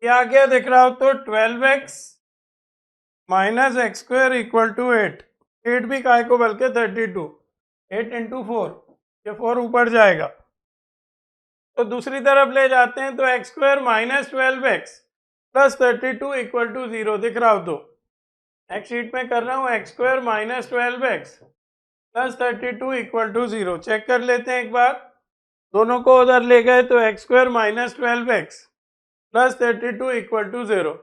ये आ गया दिख रहा हो तो 12x minus x square equal to 8। 8 भी काय को बल्कि 32। 8 इंटू 4, ये 4 ऊपर जाएगा। तो दूसरी तरफ ले जाते हैं तो x square minus 12x plus 32 equal to 0 दिख रहा हो तो एक्स शीट में कर रहा हूँ x square minus 12x plus 32 equal to 0। Check कर लेते हैं एक बार। दोनों को उधर ले गए तो x square minus 12x plus 32 equal to 0।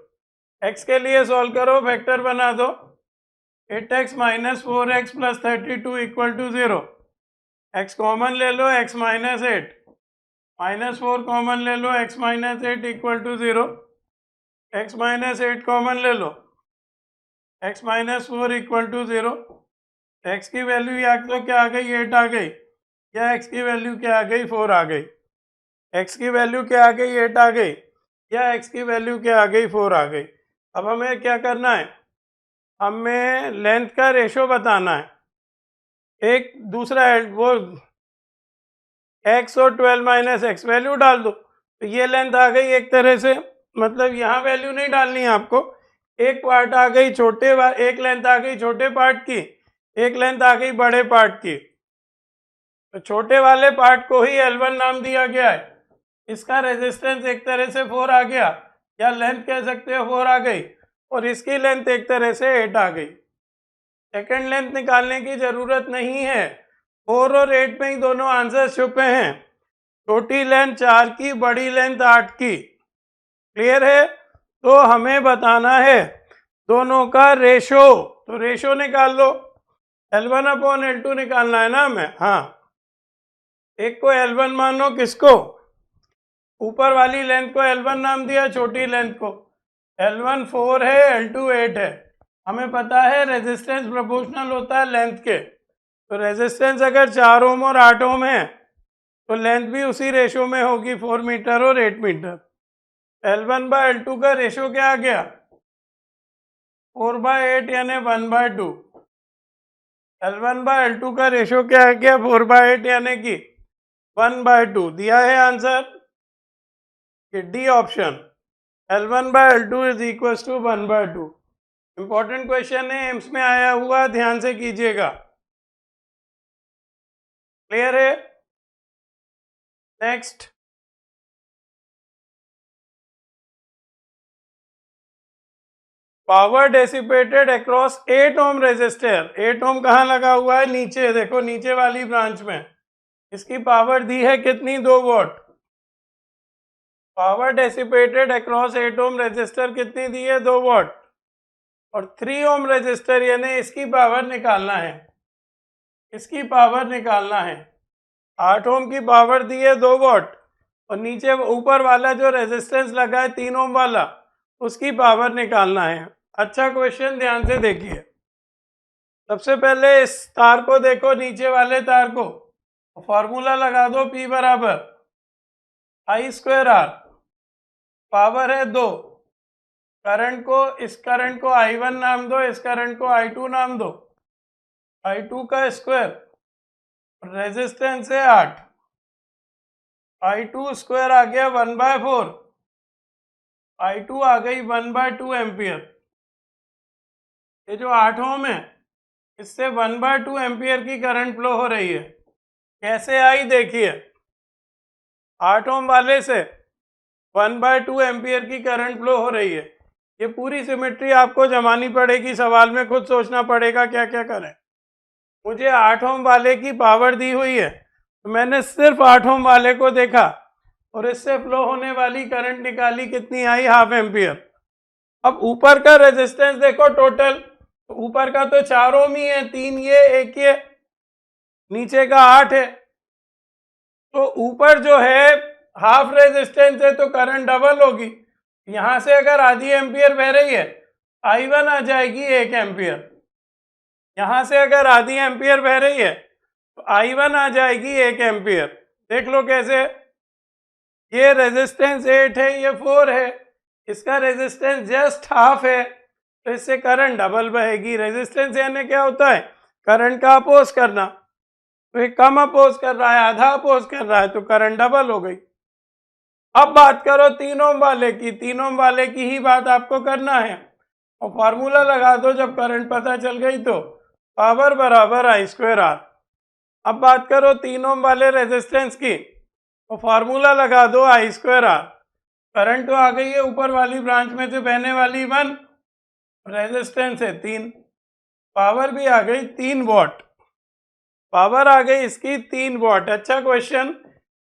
X के लिए सॉल्व करो, फैक्टर बना दो। 8x minus 4x plus 32 equal to 0। X common ले लो, x माइनस 8 माइनस 4 कॉमन ले लो, x minus 8 equal to 0। x minus 8 common ले लो, x minus 4 equal to 0। x की वैल्यू या तो क्या आ गई? 8 आ गई, या x की वैल्यू क्या आ गई? 4 आ गई। x की वैल्यू क्या आ गई? 8 आ गई। या x की वैल्यू क्या आ गई, 4 आ गई। अब हमें क्या करना है, हमें लेंथ का रेशो बताना है। एक दूसरा वो x और 12 माइनस एक्स वैल्यू डाल दो, तो ये लेंथ आ गई एक तरह से, मतलब यहाँ वैल्यू नहीं डालनी है आपको। एक पार्ट आ गई एक लेंथ आ गई छोटे पार्ट की, एक लेंथ आ गई बड़े पार्ट की। तो छोटे वाले पार्ट को ही L1 नाम दिया गया है, इसका रेजिस्टेंस एक तरह से 4 आ गया, या लेंथ कह सकते हो 4 आ गई, और इसकी लेंथ एक तरह से 8 आ गई। सेकेंड लेंथ निकालने की जरूरत नहीं है, 4 और 8 में ही दोनों आंसर छुपे हैं। छोटी लेंथ 4 की, बड़ी लेंथ 8 की। क्लियर है? तो हमें बताना है दोनों का रेशो, तो रेशो निकाल लो। L1 अपॉन L2 निकालना है ना हमें। हाँ, एक को L1 मानो, किसको, ऊपर वाली लेंथ को L1 नाम दिया, छोटी लेंथ को। L1 4 है, L2 8 है। हमें पता है रेजिस्टेंस प्रोपोर्शनल होता है लेंथ के, तो रेजिस्टेंस अगर 4 ओम और 8 ओम है तो लेंथ भी उसी रेशो में होगी, 4 मीटर और 8 मीटर। L1 बाय L2 का रेशो क्या आ गया, 4/8 यानी 1/2। L1 बाय L2 का रेशो क्या आ गया, 4/8 यानी कि 1/2। दिया है आंसर कि D option, L1 by L2 is equal to 1/2। Important question है, एम्स में आया हुआ, ध्यान से कीजिएगा। क्लियर है? Next, power dissipated across 8 ohm resistor. 8 ohm कहाँ लगा हुआ है, नीचे देखो, नीचे वाली ब्रांच में। इसकी पावर दी है कितनी, 2 watt. Power dissipated across 8 ohm resistor कितनी दी है, 2 वॉट। और 3 ओम रेजिस्टर यानी इसकी पावर निकालना है, इसकी पावर निकालना है। 8 ओम की पावर दी है 2 वॉट, और नीचे ऊपर वाला जो रेजिस्टेंस लगा है 3 ओम वाला, उसकी पावर निकालना है। अच्छा क्वेश्चन, ध्यान से देखिए। सबसे पहले इस तार को देखो, नीचे वाले तार को, फॉर्मूला लगा दो, P बराबर I²R। पावर है 2। करंट को, इस करंट को I1 नाम दो, इस करंट को I2 नाम दो। I2 का स्क्वायर, रेजिस्टेंस है 8, I2 स्क्वायर आ गया 1/4, I2 आ गई 1/2 एम्पियर। ये जो 8 ओम है, इससे 1/2 एम्पियर की करंट फ्लो हो रही है। कैसे आई, देखिए। 8 ओम वाले से 1/2 एम्पियर की करंट फ्लो हो रही है। ये पूरी सिमेट्री आपको जमानी पड़ेगी, सवाल में खुद सोचना पड़ेगा क्या क्या करें। मुझे 8 ओम वाले की पावर दी हुई है, तो मैंने सिर्फ 8 ओम वाले को देखा और इससे फ्लो होने वाली करंट निकाली, कितनी आई, 1/2 एम्पियर। अब ऊपर का रेजिस्टेंस देखो टोटल, ऊपर का तो 4 ओम ही है, 3 ये 1 ये, नीचे का 8 है। तो ऊपर जो है हाफ रेजिस्टेंस है, तो करंट डबल होगी। यहां से अगर आधी एम्पियर बह रही है, I1 आ जाएगी 1 एम्पियर। यहां से अगर आधी एम्पियर बह रही है, तो I1 आ जाएगी 1 एम्पियर। देख लो कैसे, ये रेजिस्टेंस 8 है, ये 4 है, इसका रेजिस्टेंस जस्ट हाफ है, तो इससे करंट डबल बहेगी। रेजिस्टेंस यानी क्या होता है, करंट का अपोज करना। तो ये कम अपोज कर रहा है, आधा अपोज कर रहा है, तो करंट डबल हो गई। अब बात करो 3 ओम वाले की, 3 ओम वाले की ही बात आपको करना है, और फार्मूला लगा दो जब करंट पता चल गई तो, पावर बराबर I²R। अब बात करो 3 ओम वाले रेजिस्टेंस की, तो फार्मूला लगा दो I²R। करंट तो आ गई है ऊपर वाली ब्रांच में से बहने वाली 1, रेजिस्टेंस है 3, पावर भी आ गई 3 वॉट। पावर आ गई इसकी 3 वॉट। अच्छा क्वेश्चन,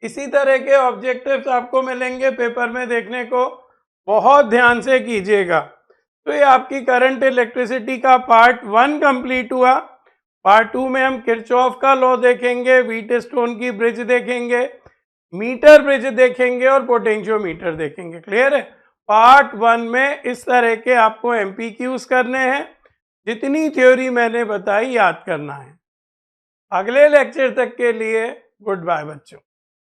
इसी तरह के ऑब्जेक्टिव्स आपको मिलेंगे पेपर में देखने को, बहुत ध्यान से कीजिएगा। तो ये आपकी करंट इलेक्ट्रिसिटी का पार्ट 1 कंप्लीट हुआ। पार्ट 2 में हम किरचॉफ का लॉ देखेंगे, व्हीटस्टोन की ब्रिज देखेंगे, मीटर ब्रिज देखेंगे और पोटेंशियोमीटर देखेंगे। क्लियर है? पार्ट 1 में इस तरह के आपको MPQs करने हैं, जितनी थ्योरी मैंने बताई याद करना है। अगले लेक्चर तक के लिए गुड बाय बच्चों।